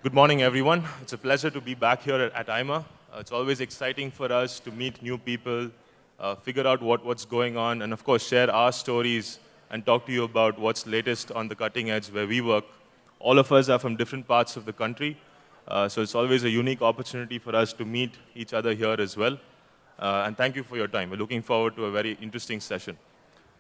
Good morning, everyone. It's a pleasure to be back here at AIMA. It's always exciting for us to meet new people, figure out what's going on, and of course, share our stories and talk to you about what's latest on the cutting edge where we work. All of us are from different parts of the country, so it's always a unique opportunity for us to meet each other here as well. And thank you for your time. We're looking forward to a very interesting session.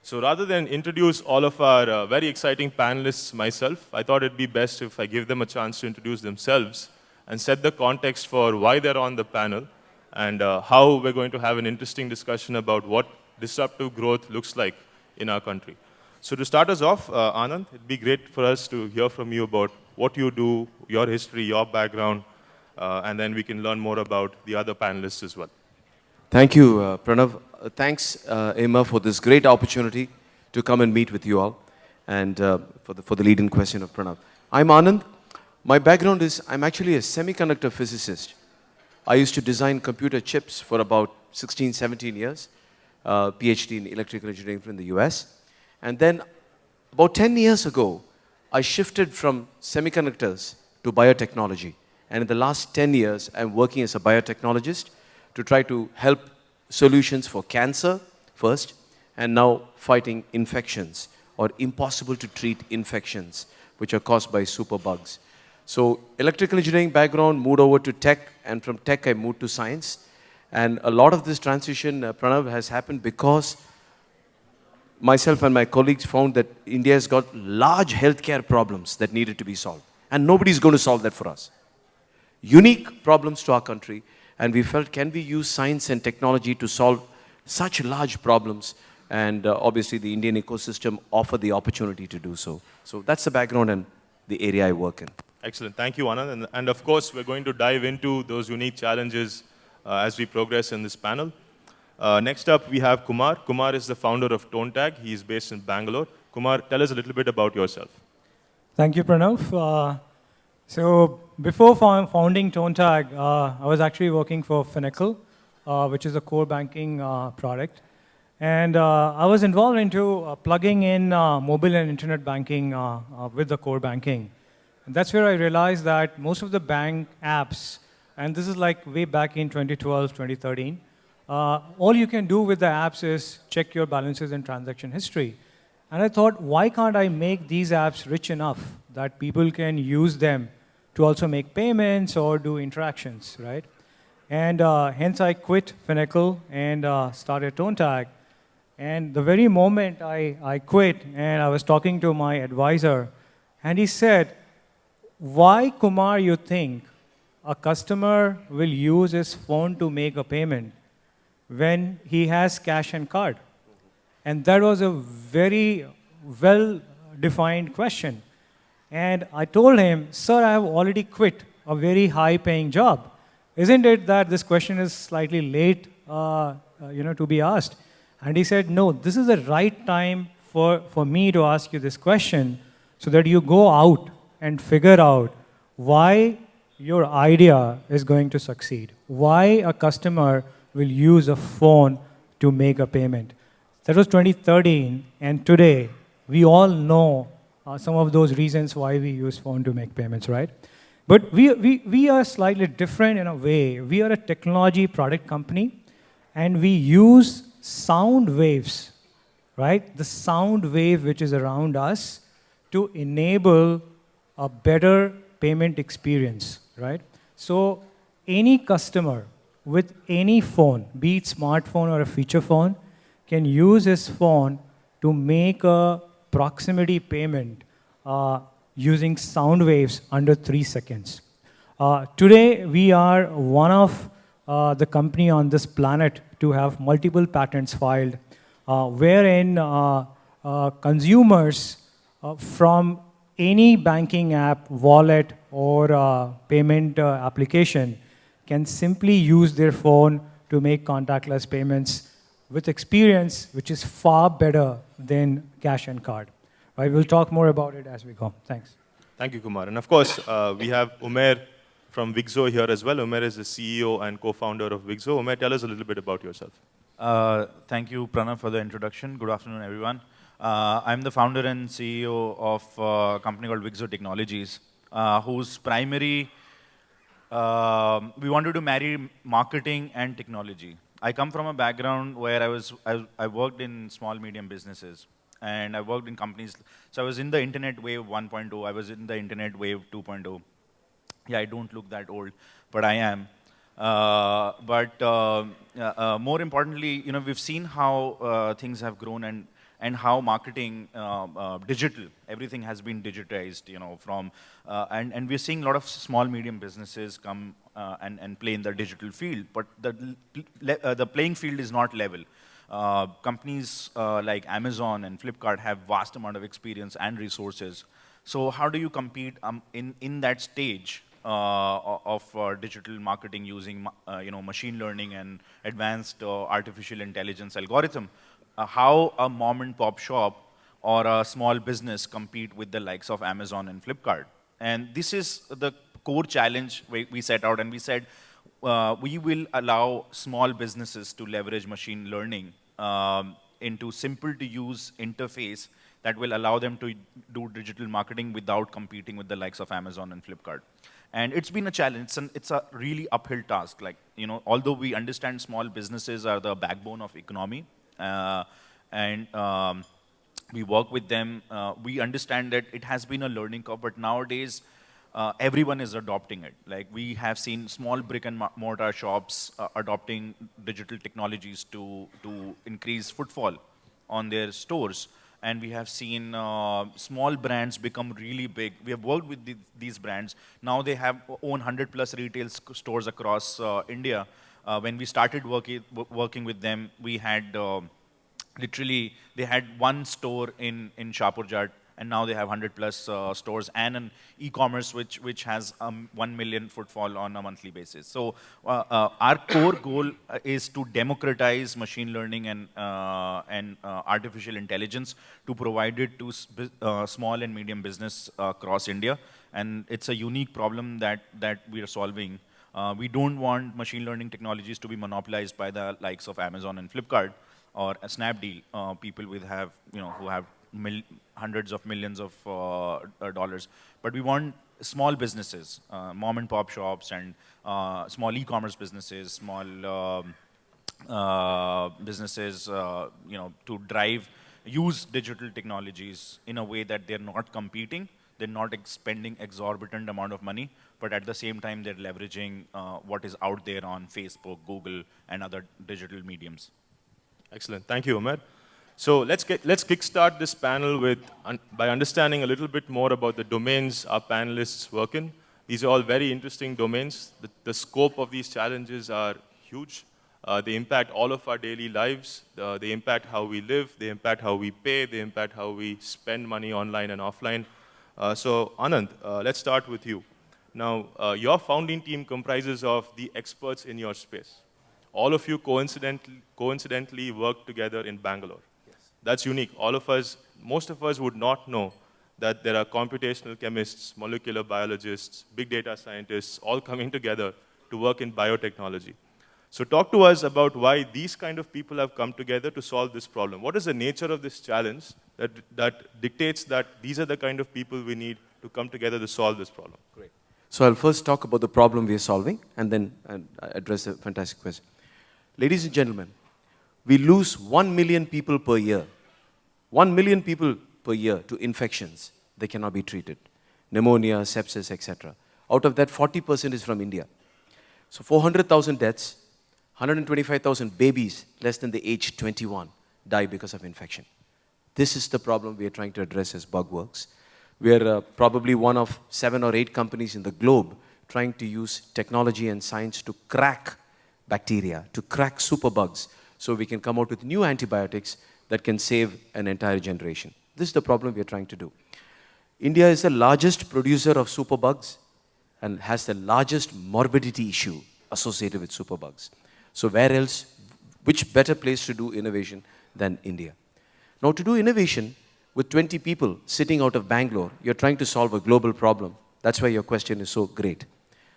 So rather than introduce all of our very exciting panelists myself, I thought it'd be best if I give them a chance to introduce themselves and set the context for why they're on the panel and how we're going to have an interesting discussion about what disruptive growth looks like in our country. So to start us off, Anand, it'd be great for us to hear from you about what you do, your history, your background, and then we can learn more about the other panelists as well. Thank you, Pranav. Thanks, AIMA, for this great opportunity to come and meet with you all, and for the lead-in question of Pranav. I'm Anand. My background is I'm actually a semiconductor physicist. I used to design computer chips for about 16, 17 years, PhD in electrical engineering from the US. And then about 10 years ago, I shifted from semiconductors to biotechnology. And in the last 10 years, I'm working as a biotechnologist to try to help solutions for cancer first, and now fighting infections or impossible to treat infections which are caused by superbugs. So electrical engineering background, moved over to tech, and from tech I moved to science. And a lot of this transition, Pranav, has happened because myself and my colleagues found that India has got large healthcare problems that needed to be solved. And nobody's going to solve that for us. Unique problems to our country. And we felt, can we use science and technology to solve such large problems? And obviously, the Indian ecosystem offered the opportunity to do so. So that's the background and the area I work in. Excellent. Thank you, Anand. And of course, we're going to dive into those unique challenges as we progress in this panel. Next up, we have Kumar. Kumar is the founder of ToneTag. He's based in Bangalore. Kumar, tell us a little bit about yourself. Thank you, Pranav. So before founding ToneTag, I was actually working for Finacle, which is a core banking product. And I was involved into plugging in mobile and internet banking with the core banking. And that's where I realized that most of the bank apps, and this is like way back in 2012, 2013, all you can do with the apps is check your balances and transaction history. And I thought, why can't I make these apps rich enough that people can use them to also make payments or do interactions, right? And hence I quit Finacle and started ToneTag. And the very moment I quit and I was talking to my advisor, and he said, why, Kumar, you think a customer will use his phone to make a payment when he has cash and card? And that was a very well-defined question. And I told him, sir, I have already quit a very high-paying job. Isn't it that this question is slightly late to be asked? And he said, no, this is the right time for me to ask you this question so that you go out and figure out why your idea is going to succeed, why a customer will use a phone to make a payment. That was 2013, and today we all know some of those reasons why we use phone to make payments, right? But we are slightly different in a way. We are a technology product company, and we use sound waves, right? The sound wave which is around us to enable a better payment experience, right? So any customer with any phone, be it smartphone or a feature phone, can use his phone to make a proximity payment using sound waves under 3 seconds. Today, we are one of the company on this planet to have multiple patents filed, wherein consumers from any banking app, wallet, or payment application can simply use their phone to make contactless payments with experience which is far better than cash and card. Right, we'll talk more about it as we go. Thanks. Thank you, Kumar. And of course, we have Umair from Wigzo here as well. Umair is the CEO and co-founder of Wigzo. Umair, tell us a little bit about yourself. Thank you, Pranav, for the introduction. Good afternoon, everyone. I'm the founder and CEO of a company called Wigzo Technologies. whose primary, we wanted to marry marketing and technology. I come from a background where I worked in small, medium businesses. And I worked in companies. So I was in the internet wave 1.0. I was in the internet wave 2.0. Yeah, I don't look that old, but I am. More importantly, we've seen how things have grown and how marketing, digital, everything has been digitized, and we're seeing a lot of small, medium businesses come and play in the digital field, but the playing field is not level. Companies like Amazon and Flipkart have vast amount of experience and resources. So how do you compete in that stage of digital marketing using machine learning and advanced artificial intelligence algorithm? How a mom and pop shop or a small business compete with the likes of Amazon and Flipkart? And this is the core challenge we set out, and we said we will allow small businesses to leverage machine learning into simple to use interface that will allow them to do digital marketing without competing with the likes of Amazon and Flipkart. And it's been a challenge. It's a really uphill task. Although we understand small businesses are the backbone of economy, and we work with them, we understand that it has been a learning curve, but nowadays, everyone is adopting it. We have seen small brick and mortar shops adopting digital technologies to increase footfall on their stores. And we have seen small brands become really big. We have worked with these brands. Now they have own 100+ retail stores across India. When we started working with them, we had literally, they had one store in Shapurjat, and now they have 100+ stores and an e-commerce which has 1 million footfall on a monthly basis. So our core goal is to democratize machine learning and artificial intelligence to provide it to small and medium business across India. And it's a unique problem that we are solving. We don't want machine learning technologies to be monopolized by the likes of Amazon and Flipkart or a Snapdeal, people who have hundreds of millions of dollars. But we want small businesses, mom and pop shops and small e-commerce businesses, small businesses, to use digital technologies in a way that they're not competing, they're not spending exorbitant amount of money, but at the same time they're leveraging what is out there on Facebook, Google, and other digital mediums. Excellent. Thank you, Umair. So let's kickstart this panel by understanding a little bit more about the domains our panelists work in. These are all very interesting domains. The scope of these challenges are huge. They impact all of our daily lives. They impact how we live. They impact how we pay. They impact how we spend money online and offline. So Anand, let's start with you. Now, your founding team comprises of the experts in your space. All of you coincidentally work together in Bangalore. Yes. That's unique. Most of us would not know that there are computational chemists, molecular biologists, big data scientists, all coming together to work in biotechnology. So talk to us about why these kind of people have come together to solve this problem. What is the nature of this challenge that dictates that these are the kind of people we need to come together to solve this problem? Great. So I'll first talk about the problem we are solving and then address a fantastic question. Ladies and gentlemen, we lose 1 million people per year. 1 million people per year to infections. They cannot be treated. Pneumonia, sepsis, etc. Out of that, 40% is from India. So 400,000 deaths, 125,000 babies less than the age 21 die because of infection. This is the problem we are trying to address as Bugworks. We are probably one of 7 or 8 companies in the globe trying to use technology and science to crack bacteria, to crack superbugs, so we can come out with new antibiotics that can save an entire generation. This is the problem we are trying to do. India is the largest producer of superbugs and has the largest morbidity issue associated with superbugs. So where else, which better place to do innovation than India? Now to do innovation with 20 people sitting out of Bangalore, you're trying to solve a global problem. That's why your question is so great.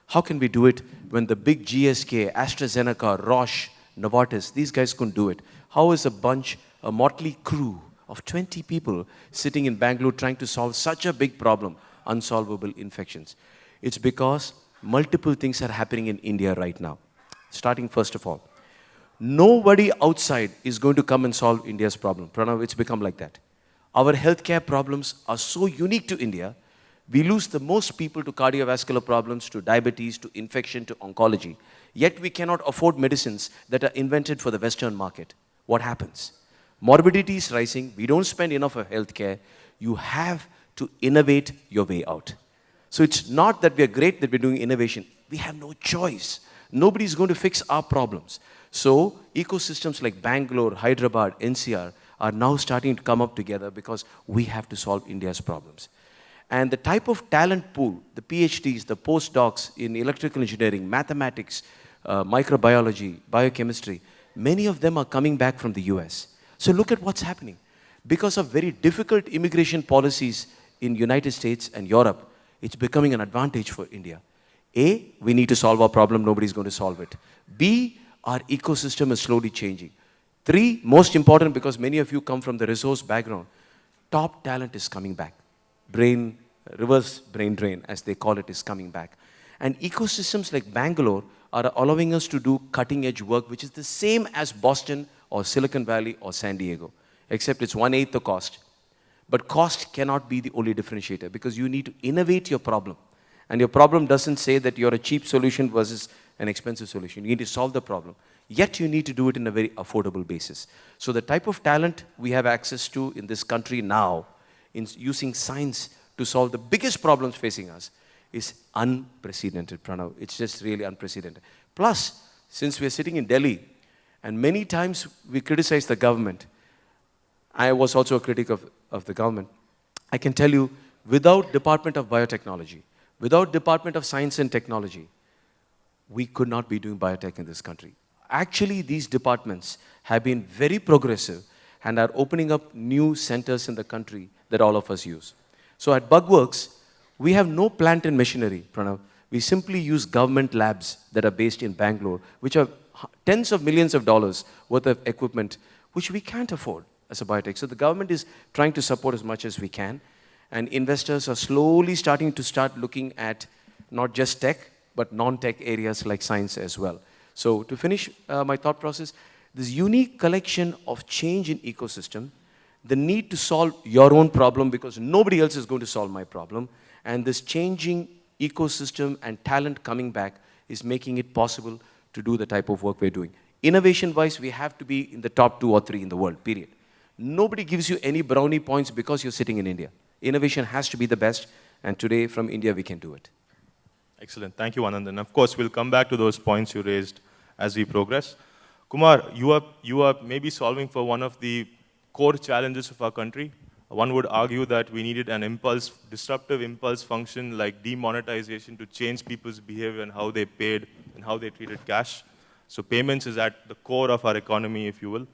How can we do it when the big GSK, AstraZeneca, Roche, Novartis, these guys couldn't do it? How is a motley crew of 20 people sitting in Bangalore trying to solve such a big problem unsolvable infections? It's because multiple things are happening in India right now. Starting first of all, nobody outside is going to come and solve India's problem. Pranav, it's become like that. Our healthcare problems are so unique to India. We lose the most people to cardiovascular problems, to diabetes, to infection, to oncology. Yet we cannot afford medicines that are invented for the Western market. What happens? Morbidity is rising. We don't spend enough for healthcare. You have to innovate your way out. So it's not that we are great that we're doing innovation. We have no choice. Nobody is going to fix our problems. So ecosystems like Bangalore, Hyderabad, NCR are now starting to come up together because we have to solve India's problems. And the type of talent pool, the PhDs, the postdocs in electrical engineering, mathematics, microbiology, biochemistry, many of them are coming back from the US. So look at what's happening. Because of very difficult immigration policies in United States and Europe, it's becoming an advantage for India. A, we need to solve our problem, nobody's going to solve it. B, our ecosystem is slowly changing. 3, most important because many of you come from the resource background, top talent is coming back. Reverse brain drain, as they call it, is coming back. And ecosystems like Bangalore are allowing us to do cutting edge work, which is the same as Boston or Silicon Valley or San Diego, except it's 1/8 the cost. But cost cannot be the only differentiator because you need to innovate your problem. And your problem doesn't say that you're a cheap solution versus an expensive solution. You need to solve the problem. Yet you need to do it in a very affordable basis. So the type of talent we have access to in this country now, in using science to solve the biggest problems facing us, is unprecedented, Pranav. It's just really unprecedented. Plus, since we're sitting in Delhi, and many times we criticize the government, I was also a critic of the government. I can tell you, without Department of Biotechnology, without Department of Science and Technology, we could not be doing biotech in this country. Actually, these departments have been very progressive and are opening up new centers in the country that all of us use. So at Bugworks, we have no plant and machinery, Pranav. We simply use government labs that are based in Bangalore, which are tens of millions of dollars worth of equipment, which we can't afford as a biotech. So the government is trying to support as much as we can. And investors are slowly starting to start looking at not just tech, but non-tech areas like science as well. So to finish my thought process, this unique collection of change in ecosystem, the need to solve your own problem because nobody else is going to solve my problem, and this changing ecosystem and talent coming back is making it possible to do the type of work we're doing. Innovation-wise, we have to be in the top 2 or 3 in the world, period. Nobody gives you any brownie points because you're sitting in India. Innovation has to be the best, and today from India we can do it. Excellent. Thank you, Anand. And of course, we'll come back to those points you raised as we progress. Kumar, you are maybe solving for one of the core challenges of our country. One would argue that we needed an disruptive impulse function like demonetization to change people's behavior and how they paid and how they treated cash. So payments is at the core of our economy, if you will.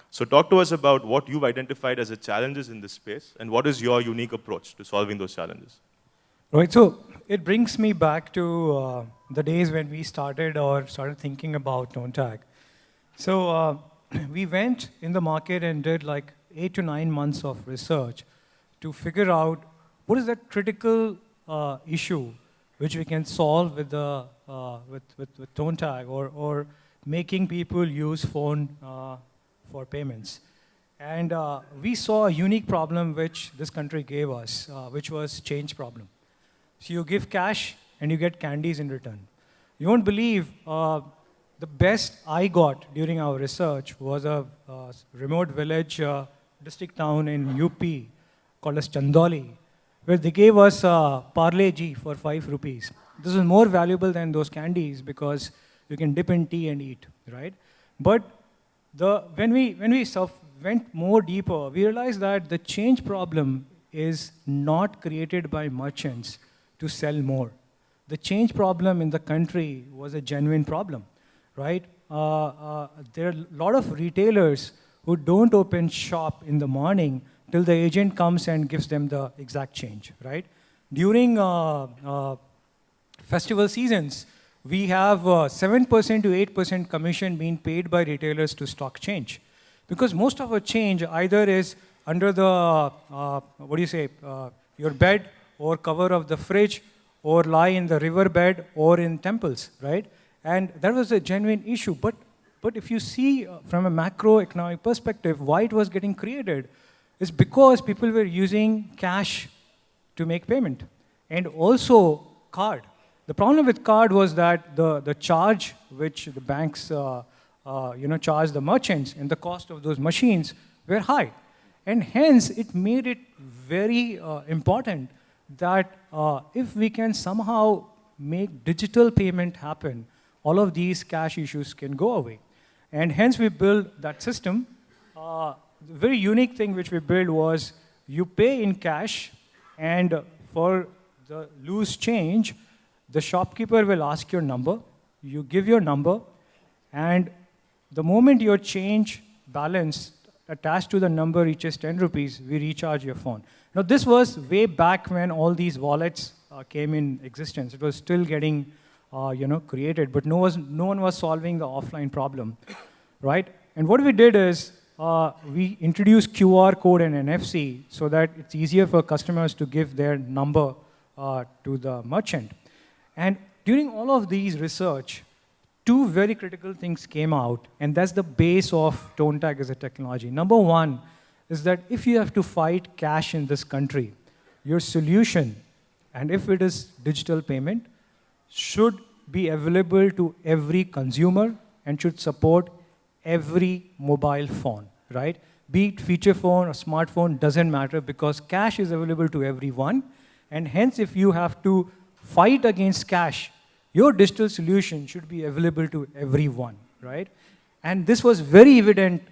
So talk to us about what you've identified as the challenges in this space and what is your unique approach to solving those challenges. Right, so it brings me back to the days when we started thinking about ToneTag. So we went in the market and did like 8 to 9 months of research to figure out what is that critical issue which we can solve with ToneTag or making people use phone for payments. And we saw a unique problem which this country gave us, which was change problem. So you give cash and you get candies in return. You won't believe the best I got during our research was a remote village district town in UP called as Chandoli, where they gave us Parle G for 5 rupees. This is more valuable than those candies because you can dip in tea and eat, right? But when we went more deeper, we realized that the change problem is not created by merchants to sell more. The change problem in the country was a genuine problem, right? There are a lot of retailers who don't open shop in the morning till the agent comes and gives them the exact change, right? During festival seasons, we have 7% to 8% commission being paid by retailers to stock change. Because most of our change either is under the, your bed or cover of the fridge, or lie in the riverbed, or in temples, right? And that was a genuine issue. But if you see from a macroeconomic perspective, why it was getting created is because people were using cash to make payment, and also card. The problem with card was that the charge which the banks charge the merchants and the cost of those machines were high. And hence, it made it very important that if we can somehow make digital payment happen, all of these cash issues can go away. And hence, we built that system. The very unique thing which we built was you pay in cash, and for the loose change, the shopkeeper will ask your number, you give your number, and the moment your change balance attached to the number reaches 10 rupees, we recharge your phone. Now, this was way back when all these wallets came in existence. It was still getting created, but no one was solving the offline problem, right? And what we did is we introduced QR code and NFC so that it's easier for customers to give their number to the merchant. And during all of these research, two very critical things came out, and that's the base of ToneTag as a technology. Number one is that if you have to fight cash in this country, your solution, and if it is digital payment, should be available to every consumer and should support every mobile phone, right? Be it feature phone or smartphone, doesn't matter, because cash is available to everyone, and hence if you have to fight against cash, your digital solution should be available to everyone, right? And this was very evident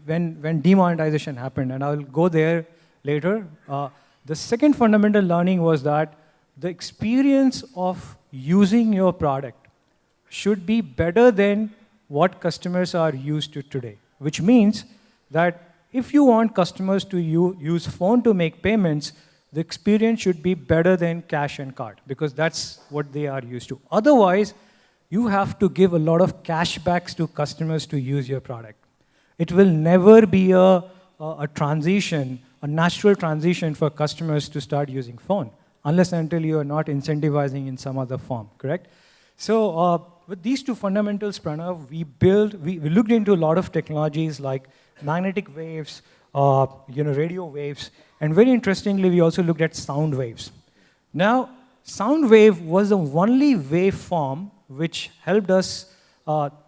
when demonetization happened, and I'll go there later. The second fundamental learning was that the experience of using your product should be better than what customers are used to today, which means that if you want customers to use phone to make payments, the experience should be better than cash and card, because that's what they are used to. Otherwise, you have to give a lot of cashbacks to customers to use your product. It will never be a transition, a natural transition for customers to start using phone, unless until you are not incentivizing in some other form, correct? So with these two fundamentals, Pranav, we looked into a lot of technologies like magnetic waves, radio waves, and very interestingly, we also looked at sound waves. Now, sound wave was the only waveform which helped us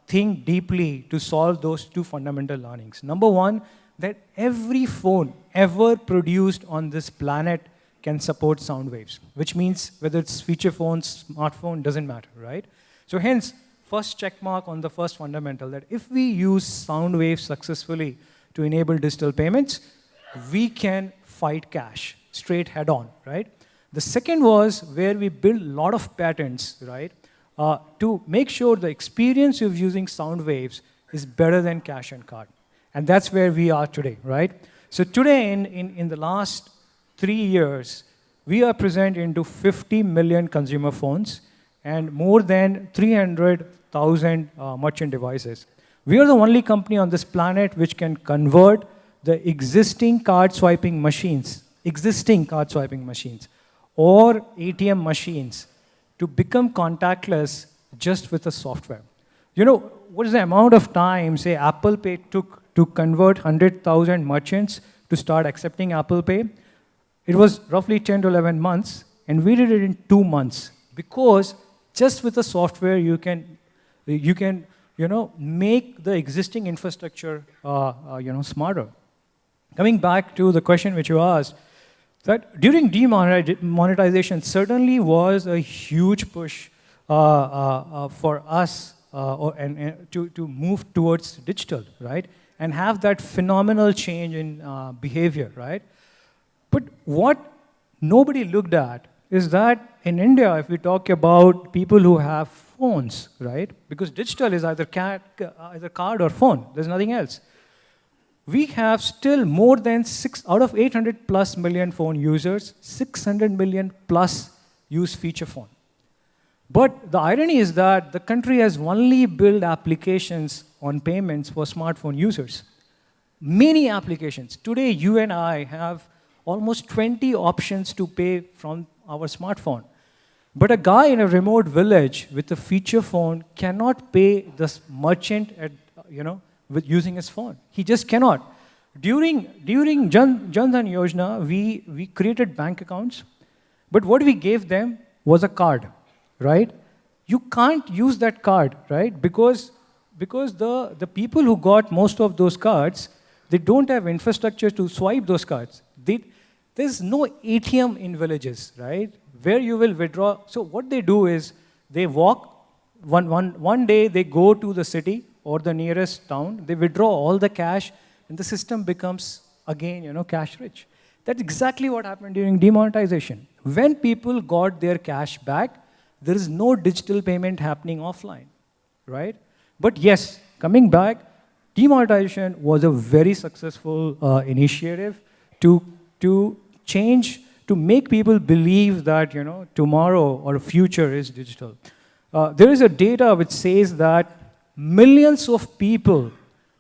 think deeply to solve those two fundamental learnings. Number one, that every phone ever produced on this planet can support sound waves, which means whether it's feature phone, smartphone, doesn't matter, right? So hence, first check mark on the first fundamental, that if we use sound waves successfully to enable digital payments, we can fight cash straight head on, right? The second was where we built a lot of patents, right, to make sure the experience of using sound waves is better than cash and card. And that's where we are today, right? So today, in the last 3 years, we are present into 50 million consumer phones and more than 300,000 merchant devices. We are the only company on this planet which can convert the existing card swiping machines or ATM machines to become contactless just with the software. You know, what is the amount of time, say, Apple Pay took to convert 100,000 merchants to start accepting Apple Pay? It was roughly 10 to 11 months, and we did it in 2 months, because just with the software you can make the existing infrastructure smarter. Coming back to the question which you asked, that during demonetization certainly was a huge push for us to move towards digital, right? And have that phenomenal change in behavior, right? But what nobody looked at is that in India, if we talk about people who have phones, right? Because digital is either card or phone. There's nothing else. We have still more than 6 out of 800 plus million phone users, 600 million plus use feature phone. But the irony is that the country has only built applications on payments for smartphone users. Many applications. Today, you and I have almost 20 options to pay from our smartphone. But a guy in a remote village with a feature phone cannot pay the merchant at, with using his phone. He just cannot. During Jan Dhan Yojana, we created bank accounts, but what we gave them was a card, right? You can't use that card, right? Because the people who got most of those cards, they don't have infrastructure to swipe those cards. There's no ATM in villages, right? Where you will withdraw. So what they do is they walk, one day they go to the city or the nearest town, they withdraw all the cash, and the system becomes, again, cash rich. That's exactly what happened during demonetization. When people got their cash back, there is no digital payment happening offline, right? But yes, coming back, demonetization was a very successful initiative to change, to make people believe that tomorrow or future is digital. There is a data which says that millions of people,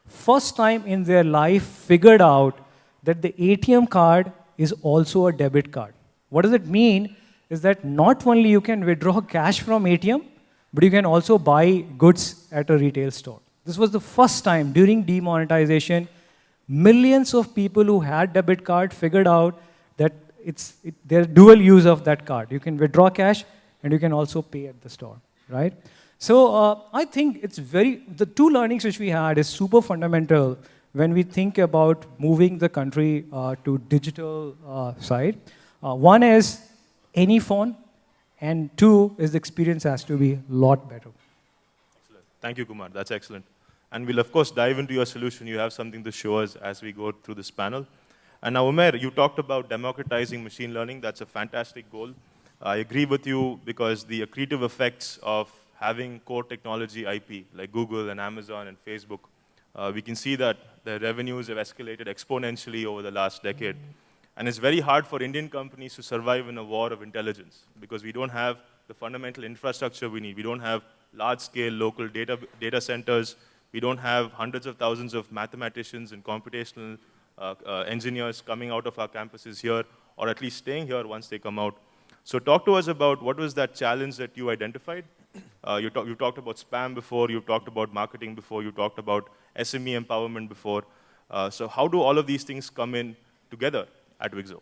first time in their life, figured out that the ATM card is also a debit card. What does it mean? Is that not only you can withdraw cash from ATM, but you can also buy goods at a retail store. This was the first time during demonetization, millions of people who had debit card figured out that there's dual use of that card. You can withdraw cash and you can also pay at the store, right? So I think the two learnings which we had is super fundamental when we think about moving the country to digital side. One is any phone, and two is the experience has to be a lot better. Excellent. Thank you, Kumar. That's excellent. And we'll, of course, dive into your solution. You have something to show us as we go through this panel. And now, Umair, you talked about democratizing machine learning. That's a fantastic goal. I agree with you because the accretive effects of having core technology IP, like Google and Amazon and Facebook, we can see that the revenues have escalated exponentially over the last decade. And it's very hard for Indian companies to survive in a war of intelligence because we don't have the fundamental infrastructure we need. We don't have large-scale local data centers. We don't have hundreds of thousands of mathematicians and computational engineers coming out of our campuses here, or at least staying here once they come out. So talk to us about what was that challenge that you identified. You talked about spam before, you talked about marketing before, you talked about SME empowerment before. So how do all of these things come in together at Wigzo?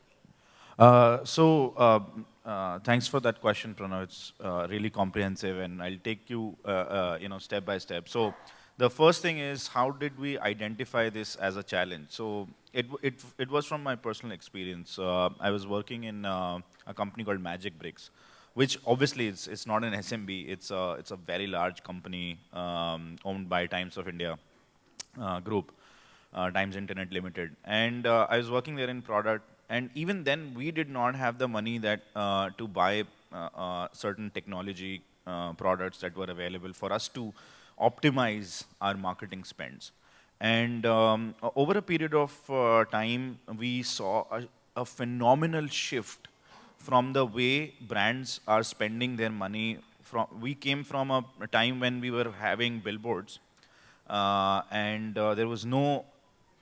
Thanks for that question, Pranav. It's really comprehensive, and I'll take you, step by step. So the first thing is, how did we identify this as a challenge? So it was from my personal experience. I was working in a company called Magic Bricks, which obviously it's not an SMB. It's a very large company owned by Times of India group, Times Internet Limited. And I was working there in product. And even then, we did not have the money that to buy certain technology products that were available for us to optimize our marketing spends. And over a period of time, we saw a phenomenal shift from the way brands are spending their money. We came from a time when we were having billboards, and there was no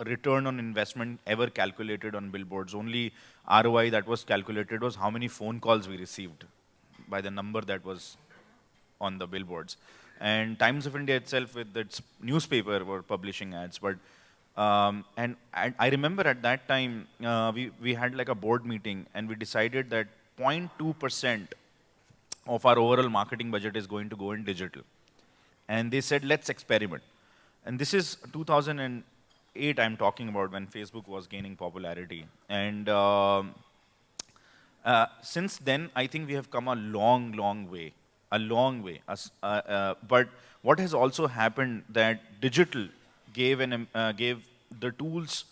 return on investment ever calculated on billboards. Only ROI that was calculated was how many phone calls we received by the number that was on the billboards. And Times of India itself with its newspaper were publishing ads. But and I remember at that time, we had like a board meeting and we decided that 0.2% of our overall marketing budget is going to go in digital. And they said, let's experiment. And this is 2008 I'm talking about, when Facebook was gaining popularity. And since then, I think we have come a long, long way. A long way. But what has also happened that digital gave the tools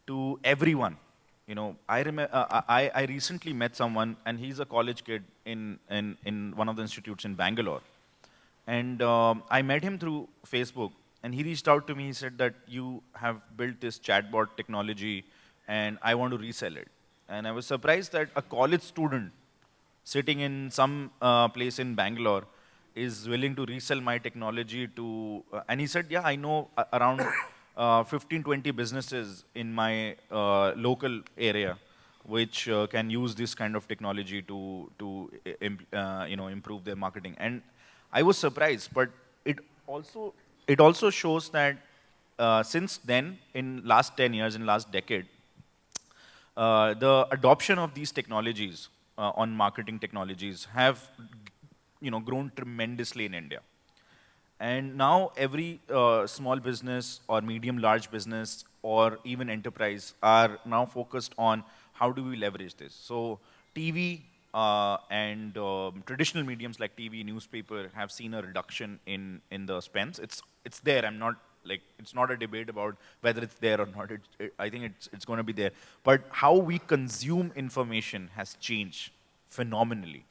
to everyone. You know, I recently met someone, and he's a college kid in one of the institutes in Bangalore. And I met him through Facebook, and he reached out to me. He said that you have built this chatbot technology, and I want to resell it. And I was surprised that a college student sitting in some place in Bangalore is willing to resell my technology to, and he said, yeah, I know around 15, 20 businesses in my local area which can use this kind of technology to improve their marketing. And I was surprised, but it also shows that since then, in last 10 years, in last decade, the adoption of these technologies on marketing technologies have grown tremendously in India. And now every small business or medium large business or even enterprise are now focused on how do we leverage this. So TV and traditional mediums like TV, newspaper have seen a reduction in the spends. It's there. I'm not like, it's not a debate about whether it's there or not. I think it's going to be there. But how we consume information has changed phenomenally.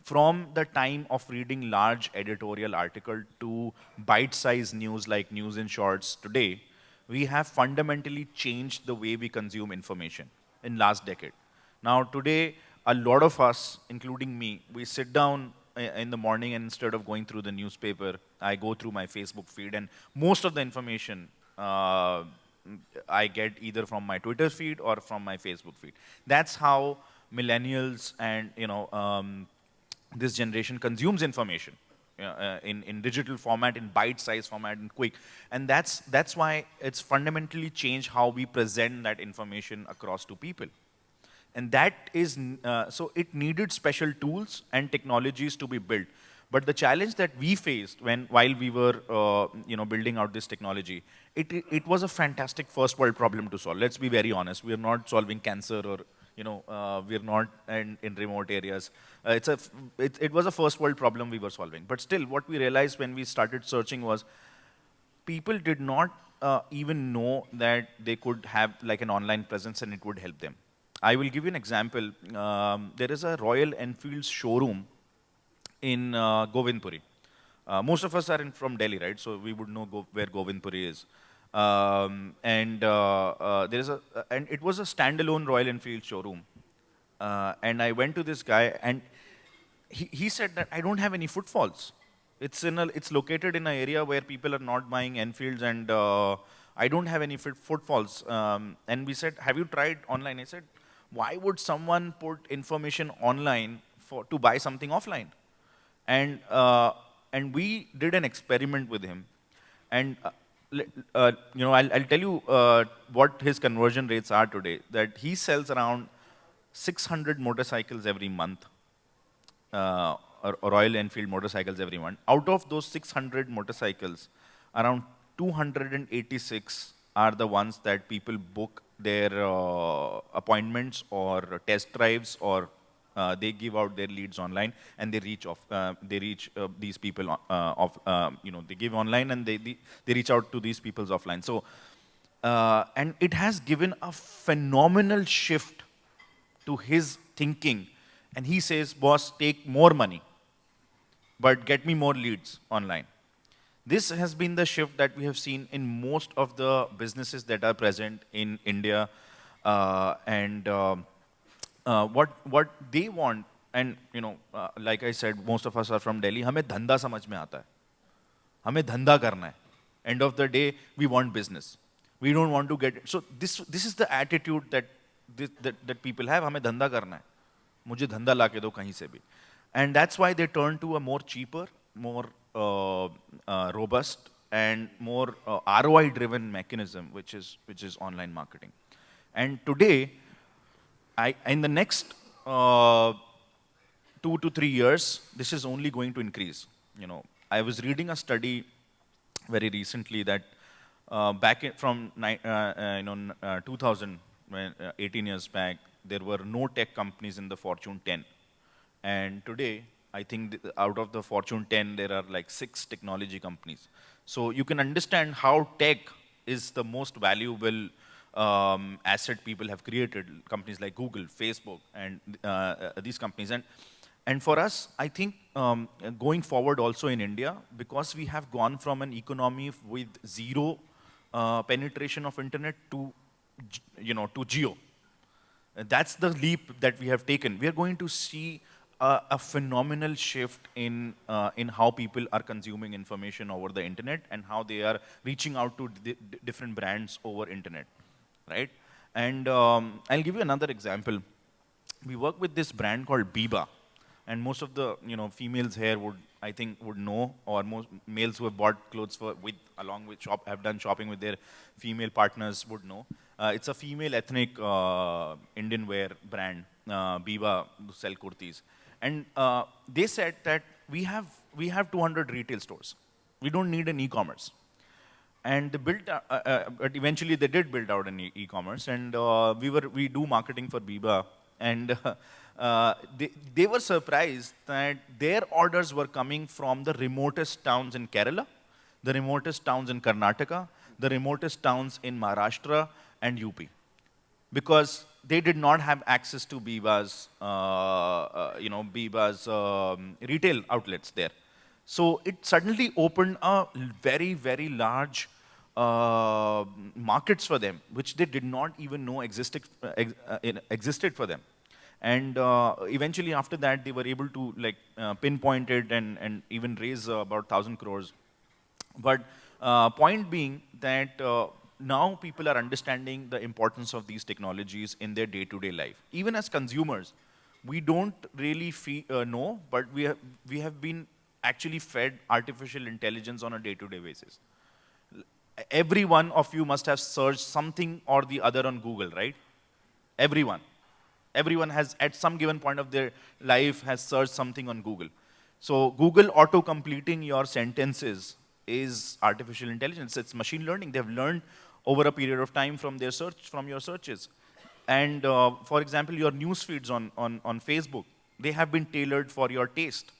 From the time of reading large editorial article to bite-sized news like news in shorts today, we have fundamentally changed the way we consume information in last decade. Now today, a lot of us, including me, we sit down in the morning and instead of going through the newspaper, I go through my Facebook feed, and most of the information I get either from my Twitter feed or from my Facebook feed. That's how millennials and this generation consumes information in digital format, in bite-sized format, and quick. And that's why it's fundamentally changed how we present that information across to people. And that is, so it needed special tools and technologies to be built. But the challenge that we faced while we were building out this technology, it was a fantastic first world problem to solve. Let's be very honest. We are not solving cancer or we're not in remote areas. It was a first world problem we were solving. But still, what we realized when we started searching was people did not even know that they could have like an online presence and it would help them. I will give you an example. There is a Royal Enfield showroom in Govindpuri. Most of us are from Delhi, right? So we would know where Govindpuri is. And it was a standalone Royal Enfield showroom. And I went to this guy, and he said that I don't have any footfalls. It's located in an area where people are not buying Enfields, and I don't have any footfalls. And we said, have you tried online? I said, why would someone put information online to buy something offline? And we did an experiment with him, and I'll tell you what his conversion rates are today. That he sells around 600 motorcycles every month, or Royal Enfield motorcycles every month. Out of those 600 motorcycles, around 286 are the ones that people book their appointments or test drives, or they give out their leads online, and they reach these people they give online and they reach out to these people offline. So and it has given a phenomenal shift to his thinking, and he says, boss, take more money, but get me more leads online. This has been the shift that we have seen in most of the businesses that are present in India, and what they want, and like I said, most of us are from Delhi. हमें धंधा समझ में आता है, हमें धंधा करना है. End of the day, we want business. We don't want to get. So this is the attitude that people have. हमें धंधा करना है, मुझे धंधा ला के दो कहीं से भी. And that's why they turn to a more cheaper, more robust, and more ROI-driven mechanism, which is online marketing. And today, in the next 2 to 3 years, this is only going to increase. I was reading a study very recently that back from 2000, 18 years back, there were no tech companies in the Fortune 10. And today, I think out of the Fortune 10, there are like 6 technology companies. So you can understand how tech is the most valuable asset people have created, companies like Google, Facebook, and these companies. And for us, I think going forward also in India, because we have gone from an economy with zero penetration of internet to geo. That's the leap that we have taken. We are going to see a phenomenal shift in how people are consuming information over the internet and how they are reaching out to different brands over internet, right? And I'll give you another example. We work with this brand called Biba, and most of the females here would, I think, would know, or most males who have bought clothes along with have done shopping with their female partners would know. It's a female ethnic Indian wear brand, Biba, who sell kurtis, and they said that we have 200 retail stores. We don't need an e-commerce. And they built, but eventually they did build out an e-commerce, and we do marketing for Biba, and they were surprised that their orders were coming from the remotest towns in Kerala, the remotest towns in Karnataka, the remotest towns in Maharashtra and UP, because they did not have access to Biba's, retail outlets there. So it suddenly opened a very, very large markets for them, which they did not even know existed for them. And eventually after that, they were able to pinpoint it and even raise about 1,000 crores. But point being that now people are understanding the importance of these technologies in their day-to-day life. Even as consumers, we don't really know, but we have been actually fed artificial intelligence on a day-to-day basis. Every one of you must have searched something or the other on Google, right? Everyone. Everyone has, at some given point of their life, has searched something on Google. So Google auto-completing your sentences is artificial intelligence. It's machine learning. They've learned over a period of time from your searches. And for example, your news feeds on Facebook, they have been tailored for your taste.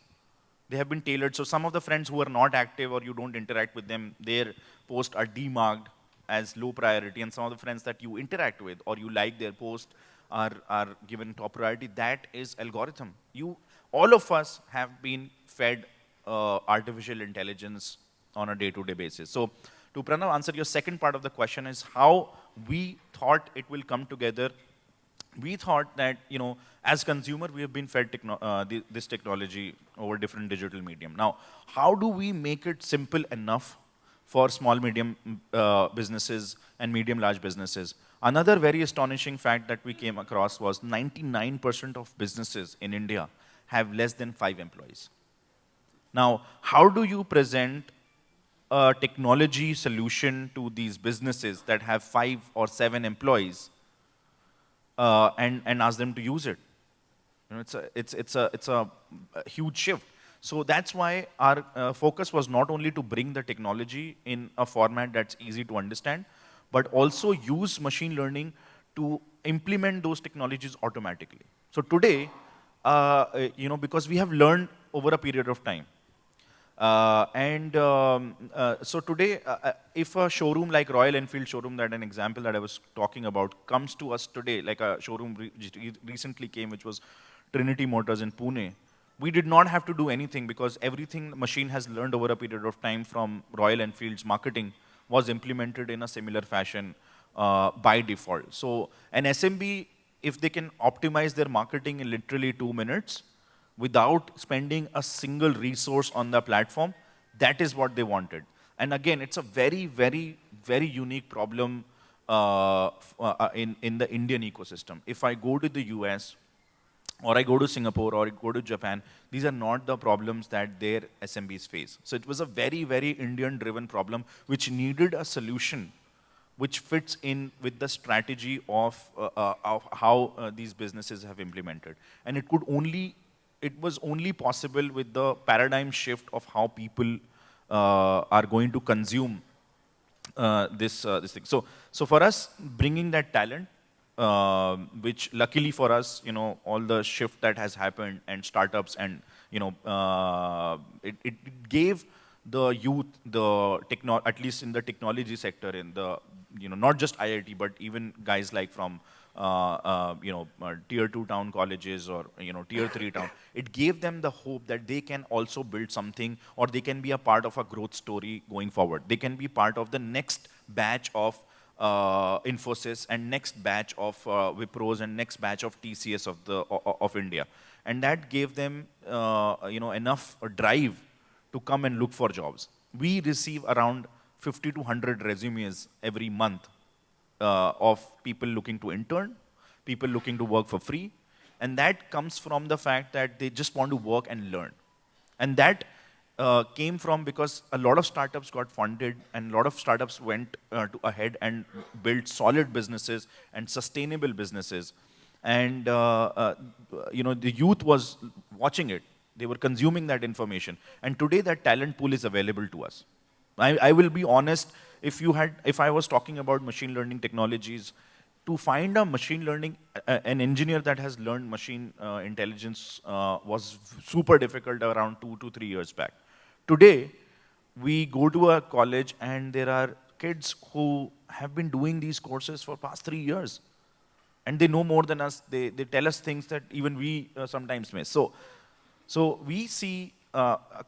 They have been tailored. So some of the friends who are not active or you don't interact with them, their posts are demarked as low priority. And some of the friends that you interact with or you like their post are given top priority. That is algorithm. All of us have been fed artificial intelligence on a day-to-day basis. So to Pranav, answer your second part of the question is how we thought it will come together. We thought that, as consumer, we have been fed this technology over different digital medium. Now, how do we make it simple enough for small, medium businesses and medium, large businesses? Another very astonishing fact that we came across was 99% of businesses in India have less than 5 employees. Now, how do you present a technology solution to these businesses that have 5 or 7 employees and ask them to use it? It's a huge shift. So that's why our focus was not only to bring the technology in a format that's easy to understand, but also use machine learning to implement those technologies automatically. So today, because we have learned over a period of time, so today, if a showroom like Royal Enfield showroom, that an example that I was talking about, comes to us today, like a showroom recently came, which was Trinity Motors in Pune, we did not have to do anything because everything the machine has learned over a period of time from Royal Enfield's marketing was implemented in a similar fashion by default. So an SMB, if they can optimize their marketing in literally 2 minutes, without spending a single resource on the platform, that is what they wanted. And again, it's a very, very, very unique problem in the Indian ecosystem. If I go to the US, or I go to Singapore, or I go to Japan, these are not the problems that their SMBs face. So it was a very, very Indian-driven problem, which needed a solution which fits in with the strategy of how these businesses have implemented. And it was only possible with the paradigm shift of how people are going to consume this thing. So for us, bringing that talent, which luckily for us, all the shift that has happened and startups and, it gave the youth, at least in the technology sector, in the, not just IIT, but even guys like from, tier 2 town colleges or, tier 3 town, it gave them the hope that they can also build something, or they can be a part of a growth story going forward. They can be part of the next batch of Infosys and next batch of Wipros and next batch of TCS of India. And that gave them, enough drive to come and look for jobs. We receive around 50 to 100 resumes every month of people looking to intern, people looking to work for free, and that comes from the fact that they just want to work and learn. And that came from because a lot of startups got funded and a lot of startups went ahead and built solid businesses and sustainable businesses. And the youth was watching it. They were consuming that information. And today that talent pool is available to us. I will be honest, if I was talking about machine learning technologies, to find a machine learning, an engineer that has learned machine intelligence was super difficult around 2 to 3 years back. Today, we go to a college and there are kids who have been doing these courses for past 3 years. And they know more than us. They tell us things that even we sometimes miss. So we see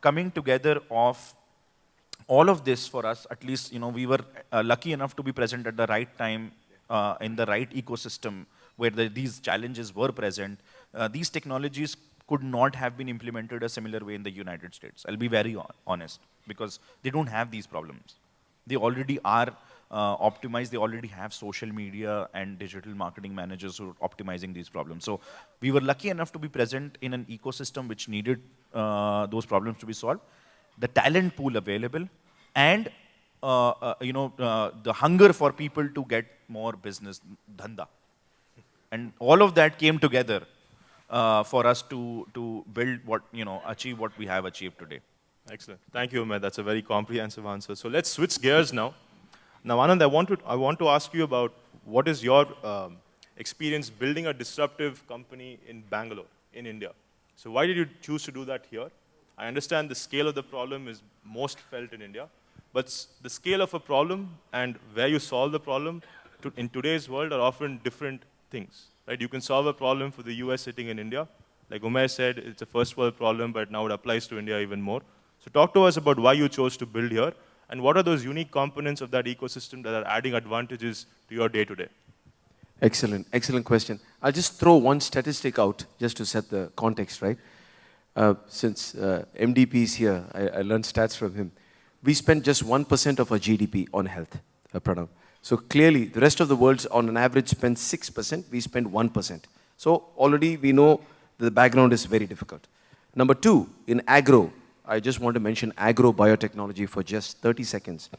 coming together of all of this for us. At least we were lucky enough to be present at the right time in the right ecosystem where these challenges were present. These technologies could not have been implemented a similar way in the United States. I'll be very honest, because they don't have these problems. They already are optimized. They already have social media and digital marketing managers who are optimizing these problems. So we were lucky enough to be present in an ecosystem which needed those problems to be solved. The talent pool available, and the hunger for people to get more business, dhanda. And all of that came together for us to build achieve what we have achieved today. Excellent. Thank you, Umair. That's a very comprehensive answer. So let's switch gears now. Now, Anand, I want to ask you about what is your experience building a disruptive company in Bangalore, in India. So why did you choose to do that here? I understand the scale of the problem is most felt in India, but the scale of a problem and where you solve the problem in today's world are often different things, right? You can solve a problem for the US sitting in India. Like Umair said, it's a first world problem, but now it applies to India even more. So talk to us about why you chose to build here, and what are those unique components of that ecosystem that are adding advantages to your day-to-day? Excellent, excellent question. I'll just throw one statistic out just to set the context, right? Since MDP is here, I learned stats from him. We spend just 1% of our GDP on health, Pranav. So clearly, the rest of the world on an average spends 6%, we spend 1%. So already we know the background is very difficult. Number two, in agro, I just want to mention agro biotechnology for just 30 seconds.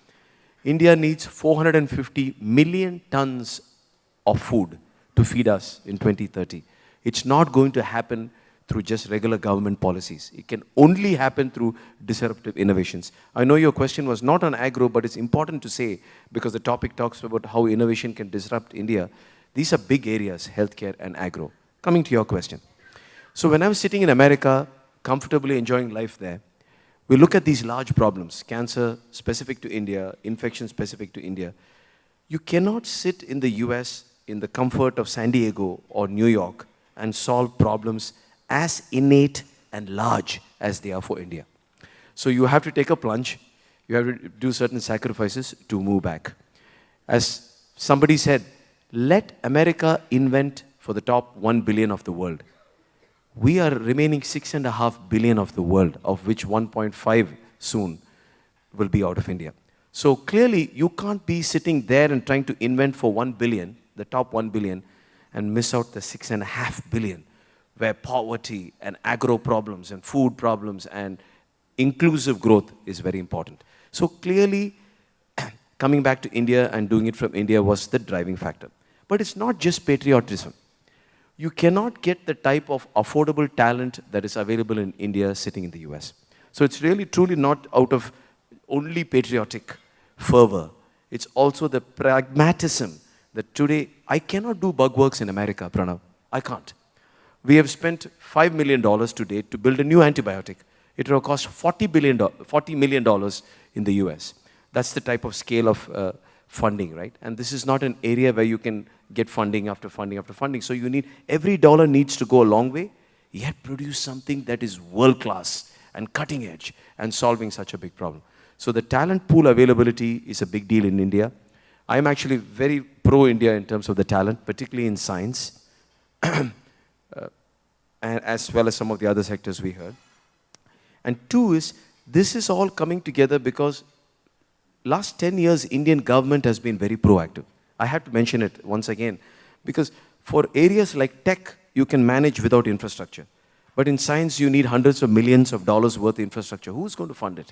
India needs 450 million tons of food to feed us in 2030. It's not going to happen through just regular government policies. It can only happen through disruptive innovations. I know your question was not on agro, but it's important to say, because the topic talks about how innovation can disrupt India. These are big areas, healthcare and agro. Coming to your question. So when I was sitting in America, comfortably enjoying life there, we look at these large problems, cancer specific to India, infection specific to India. You cannot sit in the US in the comfort of San Diego or New York and solve problems as innate and large as they are for India. So you have to take a plunge. You have to do certain sacrifices to move back. As somebody said, let America invent for the top 1 billion of the world. We are remaining 6.5 billion of the world, of which 1.5 soon will be out of India. So clearly, you can't be sitting there and trying to invent for 1 billion, the top 1 billion, and miss out the 6.5 billion, where poverty and agro problems and food problems and inclusive growth is very important. So clearly, coming back to India and doing it from India was the driving factor. But it's not just patriotism. You cannot get the type of affordable talent that is available in India sitting in the US. So it's really truly not out of only patriotic fervor. It's also the pragmatism that today, I cannot do Bugworks in America, Pranav. I can't. We have spent $5 million to date to build a new antibiotic. It will cost $40 million in the US. That's the type of scale of funding, right? And this is not an area where you can get funding after funding after funding. So you need, every dollar needs to go a long way, yet produce something that is world-class and cutting edge and solving such a big problem. So the talent pool availability is a big deal in India. I'm actually very pro-India in terms of the talent, particularly in science, as well as some of the other sectors we heard. And two is, this is all coming together because last 10 years, Indian government has been very proactive. I have to mention it once again, because for areas like tech, you can manage without infrastructure. But in science, you need hundreds of millions of dollars worth of infrastructure. Who's going to fund it?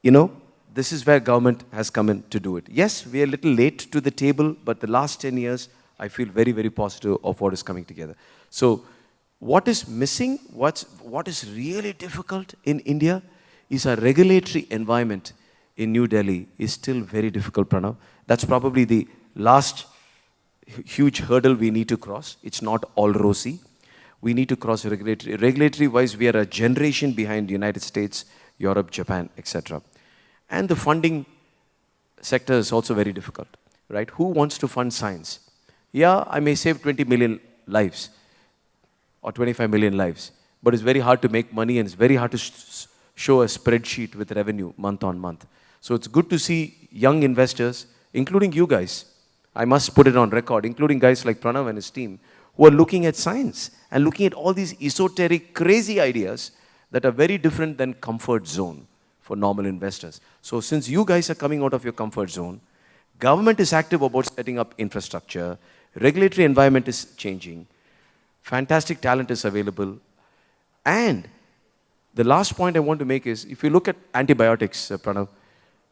You know, this is where government has come in to do it. Yes, we are a little late to the table, but the last 10 years, I feel very, very positive of what is coming together. So what is missing, what is really difficult in India is a regulatory environment in New Delhi is still very difficult, Pranav. That's probably the last huge hurdle we need to cross. It's not all rosy. We need to cross regulatory. Regulatory-wise, we are a generation behind the United States, Europe, Japan, etc. And the funding sector is also very difficult, right? Who wants to fund science? Yeah, I may save 20 million lives or 25 million lives, but it's very hard to make money and it's very hard to show a spreadsheet with revenue month on month. So it's good to see young investors, including you guys, I must put it on record, including guys like Pranav and his team, who are looking at science and looking at all these esoteric, crazy ideas that are very different than comfort zone for normal investors. So since you guys are coming out of your comfort zone, government is active about setting up infrastructure, regulatory environment is changing, fantastic talent is available, and the last point I want to make is, if you look at antibiotics, Pranav,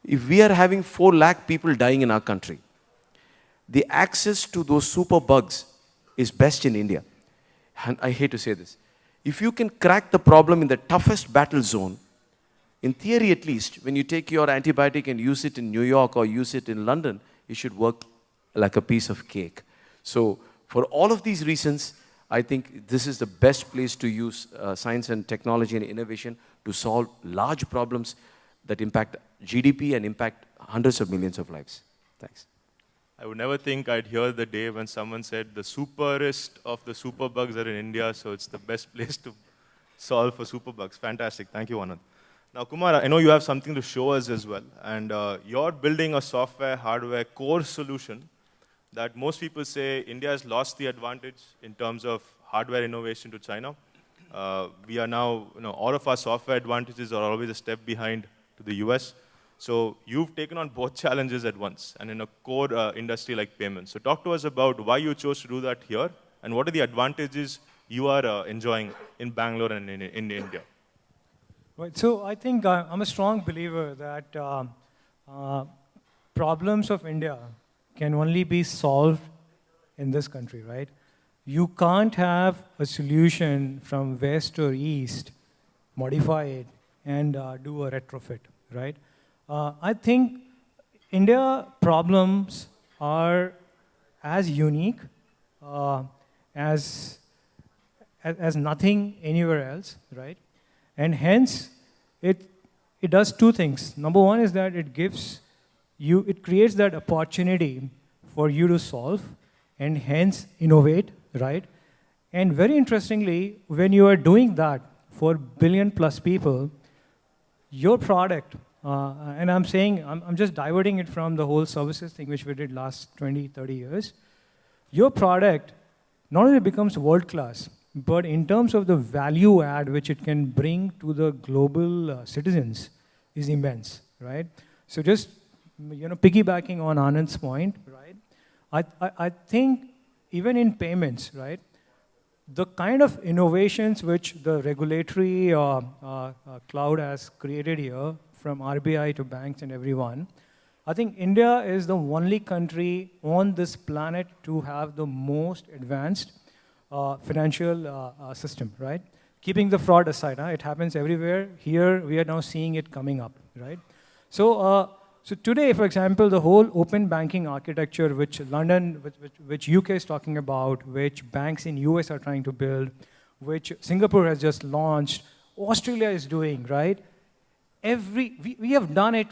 if we are having 4 lakh people dying in our country, the access to those super bugs is best in India. And I hate to say this. If you can crack the problem in the toughest battle zone, in theory at least, when you take your antibiotic and use it in New York or use it in London, it should work like a piece of cake. So for all of these reasons, I think this is the best place to use science and technology and innovation to solve large problems that impact GDP and impact hundreds of millions of lives. Thanks. I would never think I'd hear the day when someone said the superest of the superbugs are in India, so it's the best place to solve for superbugs. Fantastic. Thank you, Anand. Now, Kumar, I know you have something to show us as well, and you're building a software, hardware, core solution that most people say India has lost the advantage in terms of hardware innovation to China. We are now, all of our software advantages are always a step behind to the US. So you've taken on both challenges at once and in a core industry like payments. So talk to us about why you chose to do that here and what are the advantages you are enjoying in Bangalore and in India. Right. So I think I'm a strong believer that problems of India can only be solved in this country, right? You can't have a solution from west or east, modify it, and do a retrofit, right? I think India problems are as unique as nothing anywhere else, right? And hence, it does 2 things. Number one is that it creates that opportunity for you to solve and hence innovate, right? And very interestingly, when you are doing that for billion plus people, your product, and I'm saying, I'm just diverting it from the whole services thing which we did last 20, 30 years, your product not only becomes world-class, but in terms of the value add which it can bring to the global citizens is immense, right? So just, piggybacking on Anand's point, right? I think even in payments, right, the kind of innovations which the regulatory cloud has created here, from RBI to banks and everyone, I think India is the only country on this planet to have the most advanced financial system, right? Keeping the fraud aside, it happens everywhere. Here, we are now seeing it coming up, right? So today, for example, the whole open banking architecture, which London, which UK is talking about, which banks in US are trying to build, which Singapore has just launched, Australia is doing, right? We have done it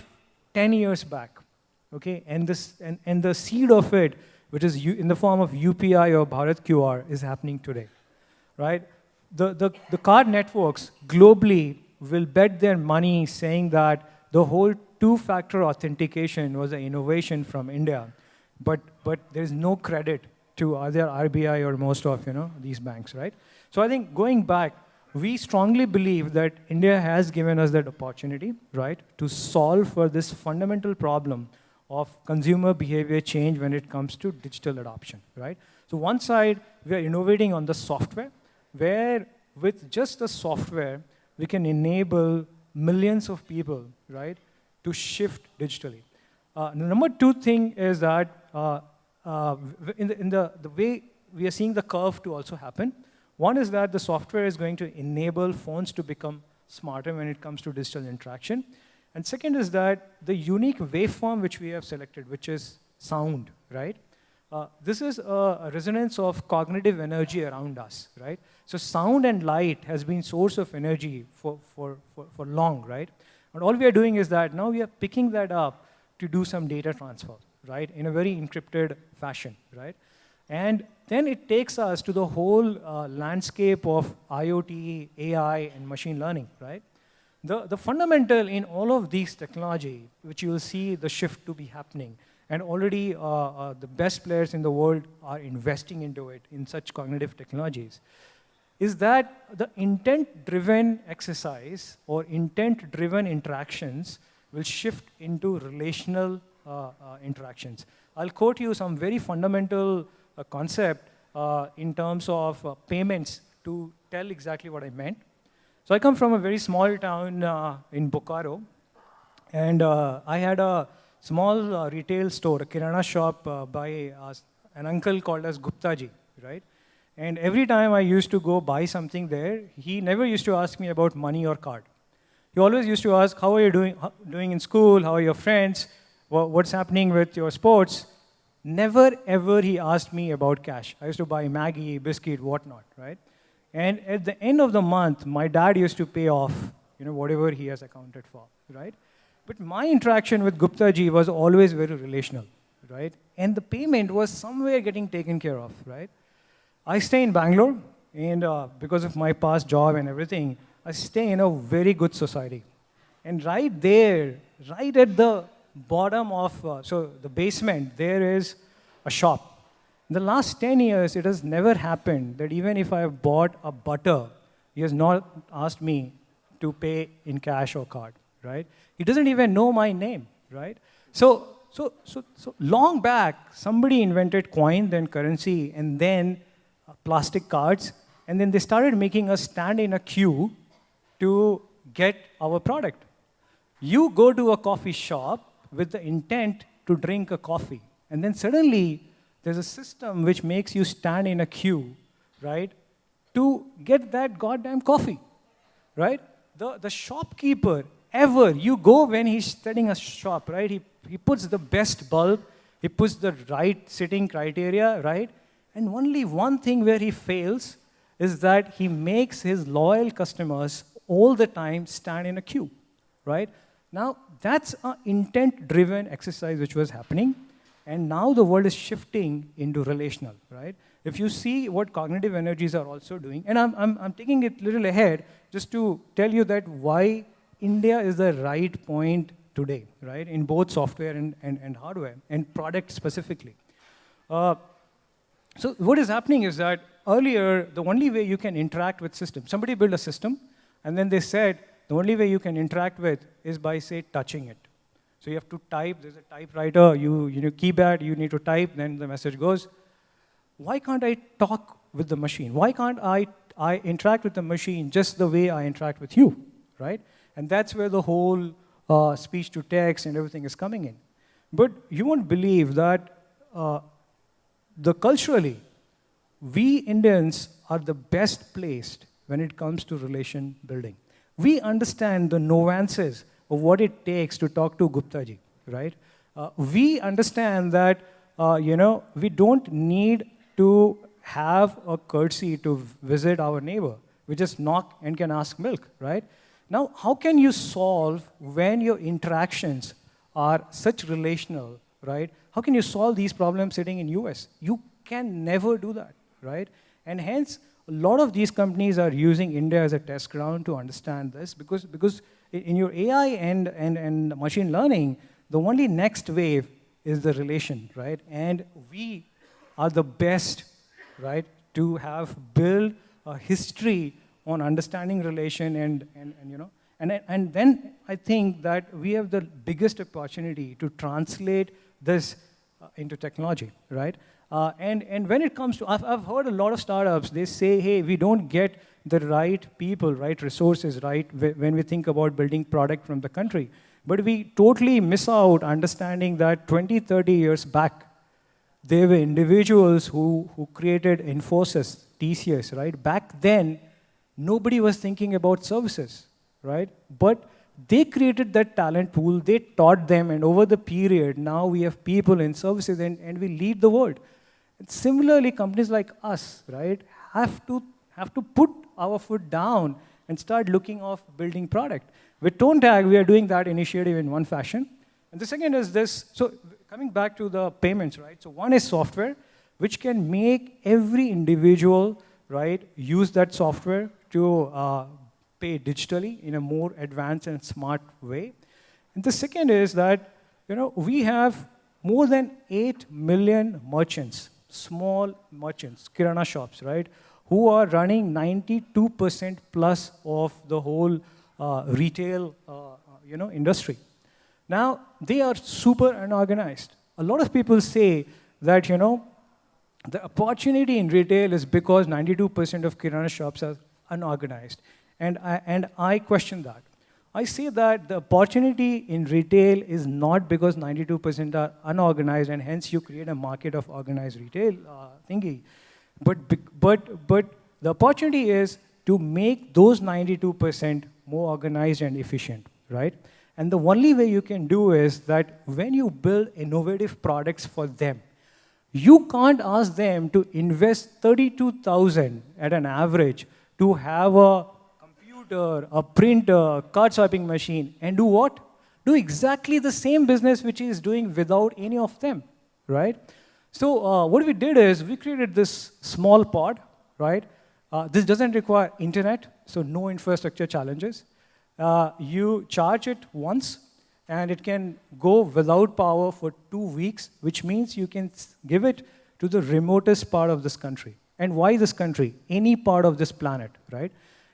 10 years back, okay? And the seed of it, which is in the form of UPI or Bharat QR, is happening today, right? The card networks globally will bet their money saying that the whole 2-factor authentication was an innovation from India, but there's no credit to either RBI or most of these banks, right? So I think going back, we strongly believe that India has given us that opportunity, right, to solve for this fundamental problem of consumer behavior change when it comes to digital adoption, right? So one side, we are innovating on the software, where with just the software, we can enable millions of people, right, to shift digitally. The number two thing is that in the way we are seeing the curve to also happen, one is that the software is going to enable phones to become smarter when it comes to digital interaction. And second is that the unique waveform which we have selected, which is sound, right? This is a resonance of cognitive energy around us, right? So sound and light has been source of energy for long, right? And all we are doing is that now we are picking that up to do some data transfer, right? In a very encrypted fashion, right? And then it takes us to the whole landscape of IoT, AI, and machine learning, right? The fundamental in all of these technology, which you will see the shift to be happening, and already the best players in the world are investing into it in such cognitive technologies, is that the intent-driven exercise or intent-driven interactions will shift into relational interactions. I'll quote you some very fundamental concept in terms of payments to tell exactly what I meant. So I come from a very small town in Bokaro, and I had a small retail store, a kirana shop by an uncle called as Gupta ji, right? And every time I used to go buy something there, he never used to ask me about money or card. He always used to ask, how are you doing in school? How are your friends? What's happening with your sports? Never, ever he asked me about cash. I used to buy Maggie, biscuit, whatnot, right? And at the end of the month, my dad used to pay off, whatever he has accounted for, right? But my interaction with Gupta ji was always very relational, right? And the payment was somewhere getting taken care of, right? I stay in Bangalore, and because of my past job and everything, I stay in a very good society. And right there, right at the bottom of, so the basement, there is a shop. In the last 10 years, it has never happened that even if I have bought a butter, he has not asked me to pay in cash or card, right? He doesn't even know my name, right? So long back, somebody invented coin, then currency, and then plastic cards, and then they started making us stand in a queue to get our product. You go to a coffee shop with the intent to drink a coffee, and then suddenly there's a system which makes you stand in a queue, right, to get that goddamn coffee, right? The shopkeeper, ever, you go when he's setting a shop, right, he puts the best bulb, he puts the right sitting criteria, right? And only one thing where he fails is that he makes his loyal customers all the time stand in a queue, right? Now, that's an intent-driven exercise which was happening, and now the world is shifting into relational, right? If you see what cognitive energies are also doing, and I'm taking it a little ahead just to tell you that why India is the right point today, right, in both software and hardware, and product specifically. So what is happening is that earlier, the only way you can interact with systems, somebody built a system, and then they said, the only way you can interact with is by, say, touching it. So you have to type, there's a typewriter, you keypad, you need to type, then the message goes. Why can't I talk with the machine? Why can't I interact with the machine just the way I interact with you, right? And that's where the whole speech to text and everything is coming in. But you won't believe that culturally, we Indians are the best placed when it comes to relation building. We understand the nuances of what it takes to talk to Gupta ji, right? We understand that, we don't need to have a courtesy to visit our neighbor. We just knock and can ask milk, right? Now, how can you solve when your interactions are such relational, right? How can you solve these problems sitting in US? You can never do that, right? And hence, a lot of these companies are using India as a test ground to understand this because in your AI and machine learning, the only next wave is the relation, right? And we are the best, right, to have built a history on understanding relation and And then I think that we have the biggest opportunity to translate this into technology, right? And when it comes to, I've heard a lot of startups, they say, hey, we don't get the right people, right resources, right, when we think about building product from the country. But we totally miss out understanding that 20, 30 years back, there were individuals who created Infosys, TCS, right? Back then, nobody was thinking about services, right? But they created that talent pool, they taught them, and over the period, now we have people in services and we lead the world. And similarly, companies like us, right, have to put our foot down and start looking of building product. With ToneTag, we are doing that initiative in one fashion. And the second is this, so coming back to the payments, right? So one is software, which can make every individual, right, use that software to pay digitally in a more advanced and smart way. And the second is that, we have more than 8 million merchants, small merchants, kirana shops, right, who are running 92% plus of the whole retail, industry. Now, they are super unorganized. A lot of people say that, the opportunity in retail is because 92% of kirana shops are unorganized. And I question that. I say that the opportunity in retail is not because 92% are unorganized and hence you create a market of organized retail thingy. But the opportunity is to make those 92% more organized and efficient, right? And the only way you can do is that when you build innovative products for them, you can't ask them to invest 32,000 at an average to have a computer, a printer, card swiping machine, and do what? Do exactly the same business which he is doing without any of them, right? So what we did is we created this small pod, right? This doesn't require internet, so no infrastructure challenges. You charge it once, and it can go without power for 2 weeks, which means you can give it to the remotest part of this country. And why this country? Any part of this planet, right?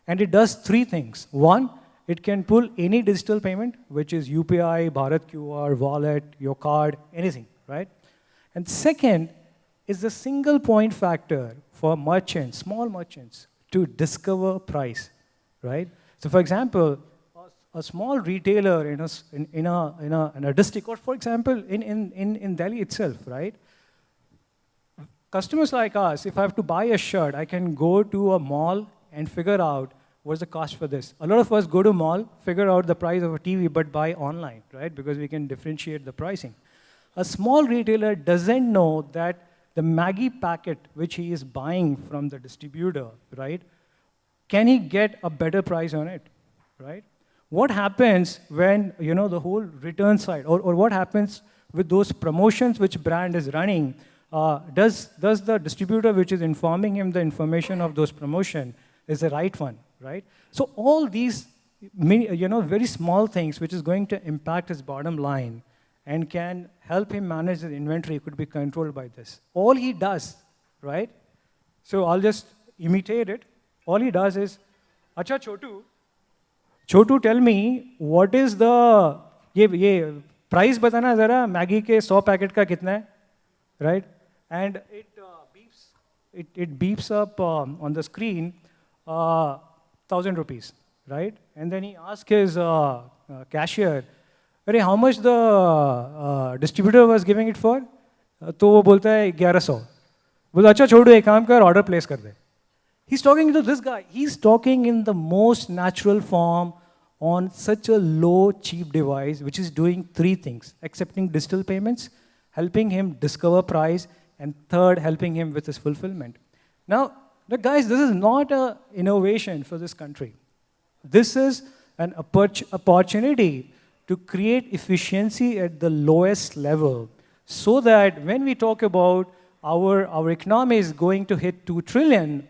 And it does 3 things. One, it can pull any digital payment, which is UPI, Bharat QR, wallet, your card, anything, right? And second is the single point factor for merchants, small merchants, to discover price, right? So for example, a small retailer in a district, or for example, in Delhi itself, right? Customers like us, if I have to buy a shirt, I can go to a mall and figure out what's the cost for this. A lot of us go to mall, figure out the price of a TV, but buy online, right? Because we can differentiate the pricing. A small retailer doesn't know that the Maggi packet which he is buying from the distributor, right? Can he get a better price on it, right? What happens when, the whole return side, or what happens with those promotions which brand is running? Does the distributor which is informing him the information of those promotion is the right one, right? So all these, very small things which is going to impact his bottom line and can help him manage his inventory could be controlled by this. All he does, right? So I'll just imitate it. All he does is, Acha Chotu, tell me, what is the, ye price batana zara, Maggi ke 100 packet ka kitna hai, right? And it beeps up on the screen, 1,000 rupees, right? And then he asks his cashier, how much the distributor was giving it for? तो वो बोलता है 1100. बोला अच्छा छोड़ो एक काम कर order place कर दे. He's talking to this guy. He's talking in the most natural form on such a low, cheap device, which is doing 3 things: accepting digital payments, helping him discover price, and third, helping him with his fulfillment. Now, guys, this is not an innovation for this country. This is an opportunity to create efficiency at the lowest level so that when we talk about our economy is going to hit 2 trillion,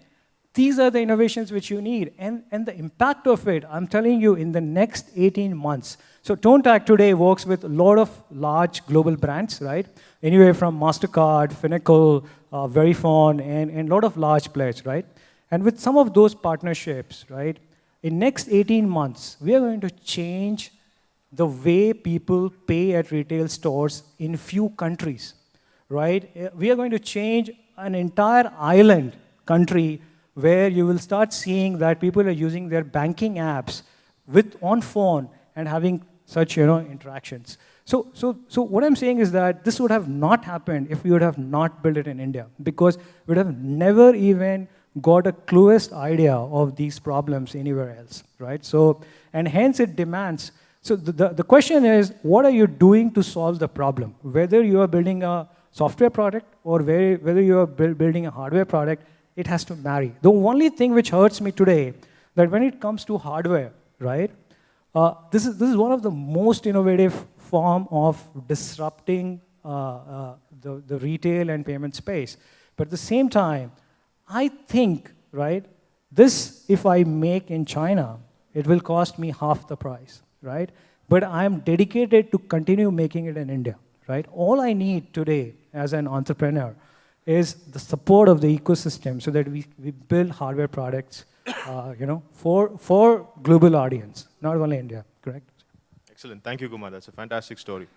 these are the innovations which you need. And the impact of it, I'm telling you, in the next 18 months. So ToneTag today works with a lot of large global brands, right? Anywhere from MasterCard, Finacle, Verifone, and a lot of large players, right? And with some of those partnerships, right, in next 18 months, we are going to change the way people pay at retail stores in few countries, right? We are going to change an entire island country where you will start seeing that people are using their banking apps on phone and having such interactions. So what I'm saying is that this would have not happened if we would have not built it in India, because we would have never even got a clueless idea of these problems anywhere else, right? So, and hence it demands, so the question is, what are you doing to solve the problem? Whether you are building a software product or whether you are building a hardware product, it has to marry. The only thing which hurts me today, that when it comes to hardware, right, this is one of the most innovative form of disrupting the retail and payment space. But at the same time, I think, right, this, if I make in China, it will cost me half the price, right? But I'm dedicated to continue making it in India, right? All I need today as an entrepreneur is the support of the ecosystem so that we build hardware products, for global audience, not only India, correct? Excellent. Thank you, Kumar. That's a fantastic story.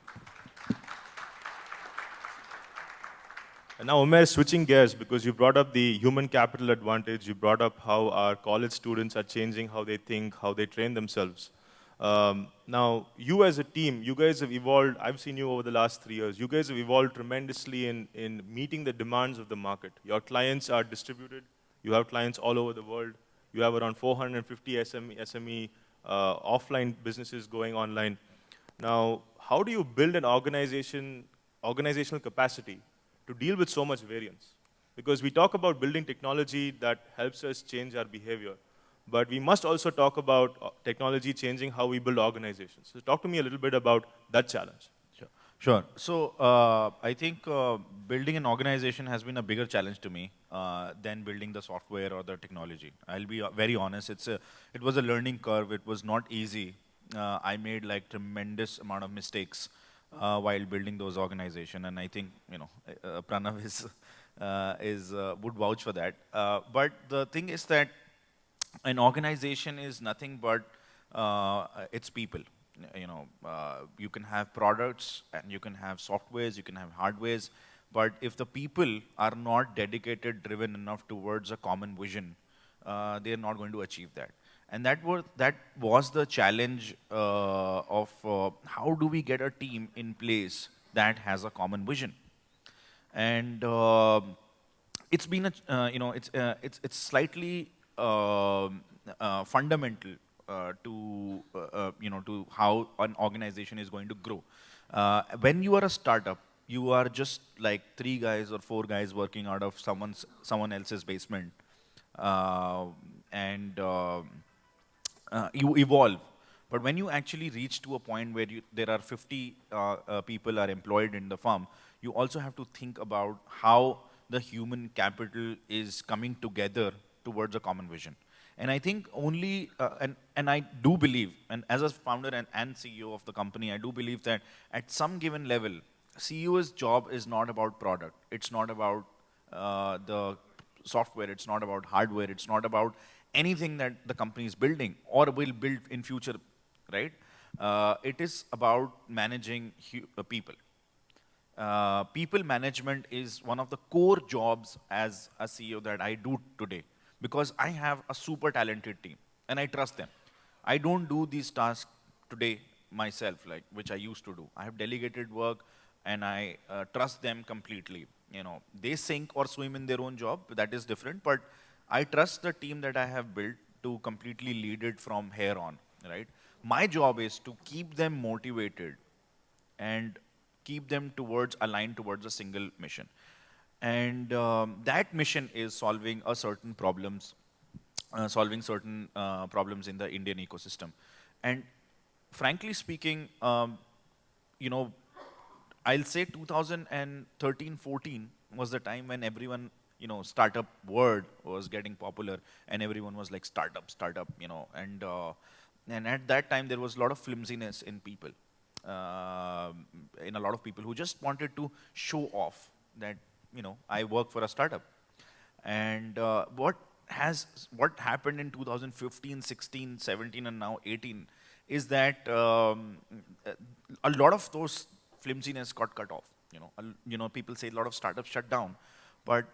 And now, Umair, switching gears, because you brought up the human capital advantage, you brought up how our college students are changing how they think, how they train themselves. Now, you as a team, you guys have evolved. I've seen you over the last 3 years. You guys have evolved tremendously in meeting the demands of the market. Your clients are distributed. You have clients all over the world. You have around 450 SME offline businesses going online. Now, how do you build an organizational capacity to deal with so much variance? Because we talk about building technology that helps us change our behavior, but we must also talk about technology changing how we build organizations. So talk to me a little bit about that challenge. Sure. So I think building an organization has been a bigger challenge to me than building the software or the technology. I'll be very honest. It was a learning curve. It was not easy. I made like tremendous amount of mistakes while building those organizations, and I think Pranav would vouch for that. But the thing is that an organization is nothing but its people. You can have products and you can have softwares, you can have hardwares, but if the people are not dedicated, driven enough towards a common vision, they are not going to achieve that. And that was the challenge of how do we get a team in place that has a common vision. And it's been it's slightly fundamental to how an organization is going to grow. When you are a startup, you are just like 3 guys or 4 guys working out of someone else's basement, and you evolve. But when you actually reach to a point where there are 50 people are employed in the firm, you also have to think about how the human capital is coming together towards a common vision. And I think only, and I do believe, and as a founder and CEO of the company, I do believe that at some given level, CEO's job is not about product. It's not about the software. It's not about hardware. It's not about anything that the company is building or will build in future, right? It is about managing people. People management is one of the core jobs as a CEO that I do today, because I have a super talented team and I trust them. I don't do these tasks today myself, like which I used to do. I have delegated work and I trust them completely. They sink or swim in their own job, that is different, but I trust the team that I have built to completely lead it from here on, right? My job is to keep them motivated and keep them aligned towards a single mission. And that mission is solving certain problems in the Indian ecosystem. And frankly speaking, I'll say 2013-14 was the time when everyone, startup word was getting popular, and everyone was like startup, and at that time there was a lot of flimsiness in people, in a lot of people who just wanted to show off that I work for a startup. And what what happened in 2015, 16, 17, and now 18 is that a lot of those flimsiness got cut off. People say a lot of startups shut down, but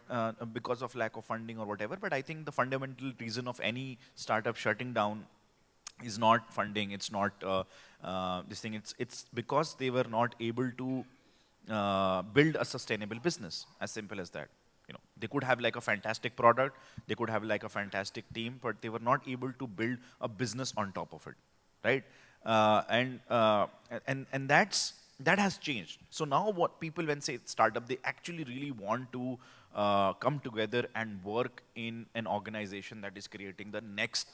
because of lack of funding or whatever. But I think the fundamental reason of any startup shutting down is not funding. It's not this thing. It's because they were not able to build a sustainable business. As simple as that. They could have like a fantastic product, they could have like a fantastic team, but they were not able to build a business on top of it, right? And that has changed. So now what people when say startup, they actually really want to come together and work in an organization that is creating the next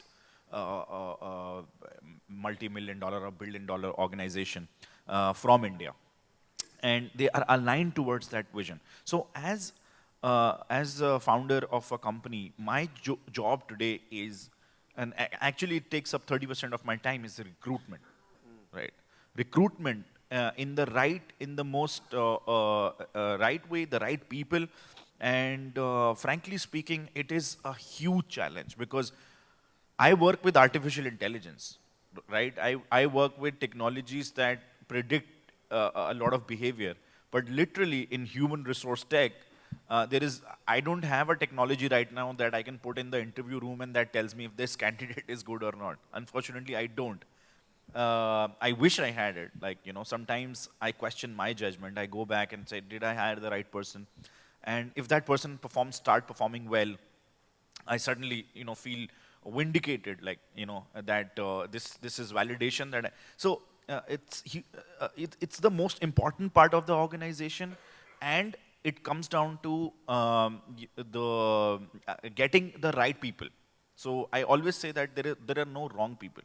multi-million-dollar or billion-dollar organization from India. And they are aligned towards that vision. So as a founder of a company, my job today is, and actually it takes up 30% of my time, is recruitment, right? Recruitment in the most right way, the right people, and frankly speaking, it is a huge challenge because I work with artificial intelligence, right? I work with technologies that predict a lot of behavior, but literally in human resource tech, I don't have a technology right now that I can put in the interview room and that tells me if this candidate is good or not. Unfortunately, I don't. I wish I had it. Sometimes I question my judgment. I go back and say, did I hire the right person? And if that person start performing well, I suddenly, feel vindicated, that this is validation that it's the most important part of the organization, and it comes down to getting the right people. So I always say that there are no wrong people.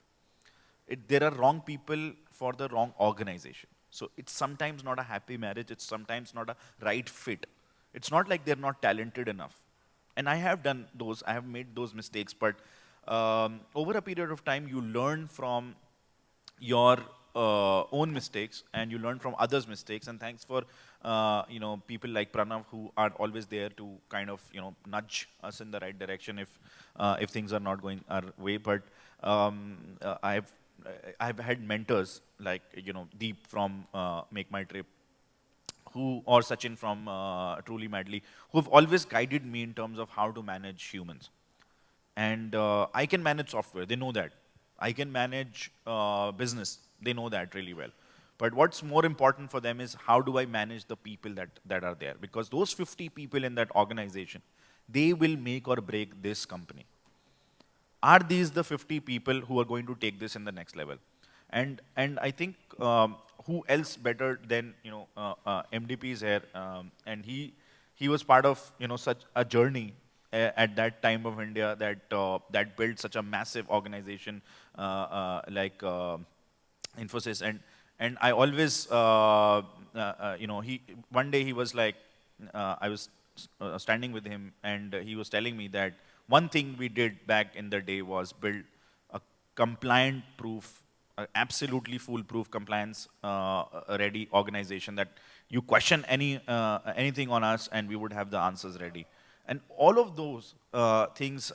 There are wrong people for the wrong organization. So it's sometimes not a happy marriage. It's sometimes not a right fit. It's not like they're not talented enough. And I have done those. I have made those mistakes. But over a period of time, you learn from your own mistakes and you learn from others' mistakes. And thanks for people like Pranav who are always there to kind of nudge us in the right direction if things are not going our way. But I've had mentors like Deep from Make My Trip, or Sachin from Truly Madly, who have always guided me in terms of how to manage humans. And I can manage software, they know that. I can manage business, they know that really well. But what's more important for them is how do I manage the people that are there? Because those 50 people in that organization, they will make or break this company. Are these the 50 people who are going to take this in the next level? And I think who else better than MDP is here, and he was part of such a journey at that time of India that built such a massive organization like Infosys. And I always one day he was like, I was standing with him and he was telling me that one thing we did back in the day was build a compliant proof, absolutely foolproof compliance ready organization that you question anything on us and we would have the answers ready. And all of those things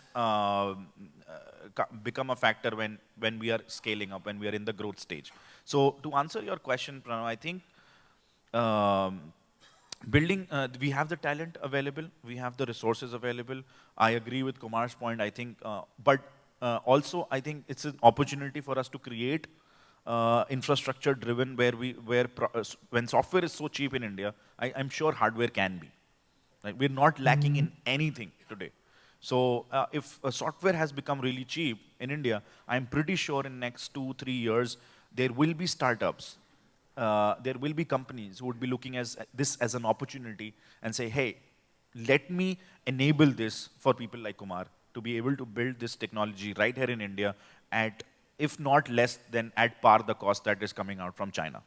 become a factor when we are scaling up, when we are in the growth stage. So to answer your question, Pranav, I think building, we have the talent available, we have the resources available. I agree with Kumar's point, I think, but also I think it's an opportunity for us to create infrastructure driven when software is so cheap in India, I'm sure hardware can be. Like, we're not lacking in anything today. So if software has become really cheap in India, I'm pretty sure in next 2-3 years, there will be startups, there will be companies who would be looking at this as an opportunity and say, hey, let me enable this for people like Kumar to be able to build this technology right here in India at, if not less than at par the cost that is coming out from China,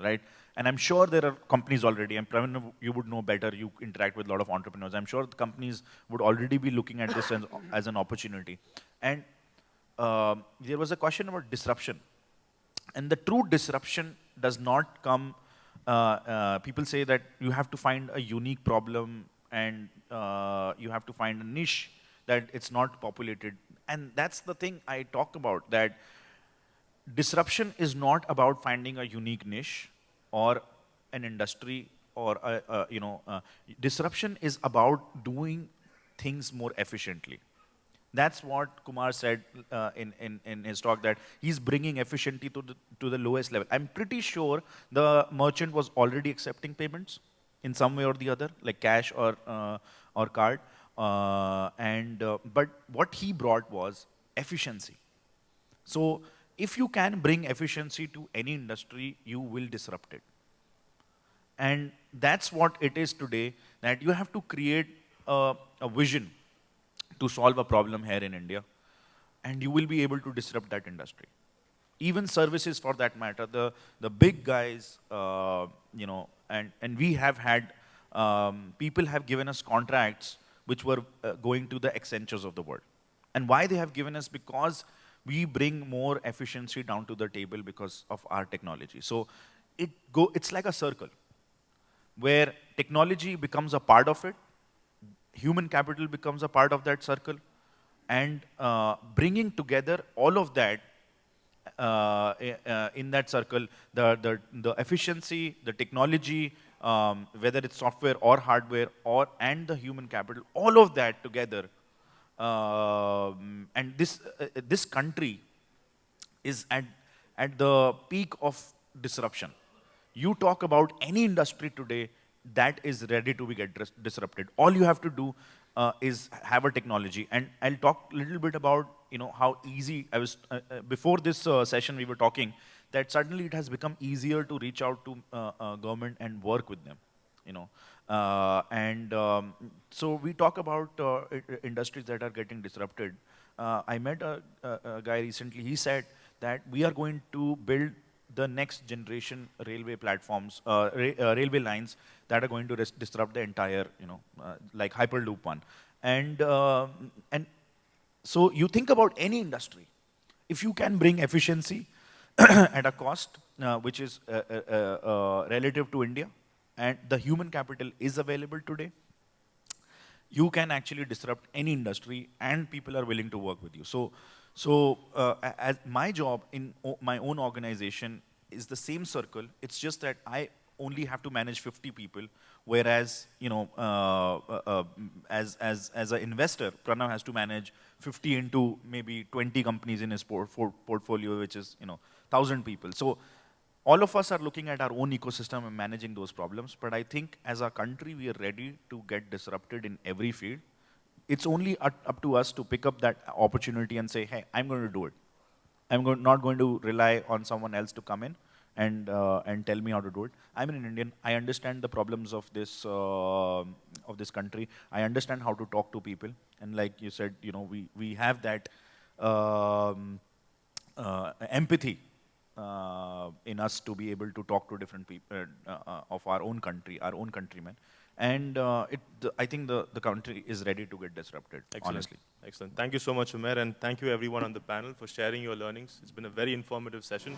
right? And I'm sure there are companies already, and Pranav, you would know better, you interact with a lot of entrepreneurs. I'm sure the companies would already be looking at this as an opportunity. And there was a question about disruption. And the true disruption does not come, people say that you have to find a unique problem and you have to find a niche that it's not populated. And that's the thing I talk about, that disruption is not about finding a unique niche or an industry or disruption is about doing things more efficiently. That's what Kumar said in his talk, that he's bringing efficiency to the lowest level. I'm pretty sure the merchant was already accepting payments in some way or the other, like cash or card. But what he brought was efficiency. So if you can bring efficiency to any industry, you will disrupt it. And that's what it is today, that you have to create a vision to solve a problem here in India, and you will be able to disrupt that industry. Even services, for that matter, the big guys, and we have had, people have given us contracts which were going to the Accentures of the world. And why they have given us? Because we bring more efficiency down to the table because of our technology. So it's like a circle, where technology becomes a part of it, human capital becomes a part of that circle, and bringing together all of that in that circle, the efficiency, the technology, whether it's software or hardware, and the human capital, all of that together. And this country is at the peak of disruption. You talk about any industry today that is ready to get disrupted. All you have to do is have a technology. And I'll talk a little bit about how easy I was before this session. We were talking that suddenly it has become easier to reach out to government and work with them. So we talk about industries that are getting disrupted. I met a guy recently. He said that we are going to build the next generation railway platforms, railway lines that are going to disrupt the entire, like Hyperloop one. And so you think about any industry, if you can bring efficiency at a cost which is relative to India, and the human capital is available today, you can actually disrupt any industry, and people are willing to work with you. So as my job in my own organization is the same circle. It's just that I only have to manage 50 people, whereas as an investor, Pranav has to manage 50 into maybe 20 companies in his portfolio, which is 1,000 people. So all of us are looking at our own ecosystem and managing those problems. But I think as a country, we are ready to get disrupted in every field. It's only up to us to pick up that opportunity and say, hey, I'm going to do it. I'm not going to rely on someone else to come in and tell me how to do it. I'm an Indian. I understand the problems of this country. I understand how to talk to people. And like you said, we have that empathy in us to be able to talk to different people of our own country, our own countrymen. And I think the country is ready to get disrupted, honestly. Excellent. Thank you so much, Umair, and thank you everyone on the panel for sharing your learnings. It's been a very informative session.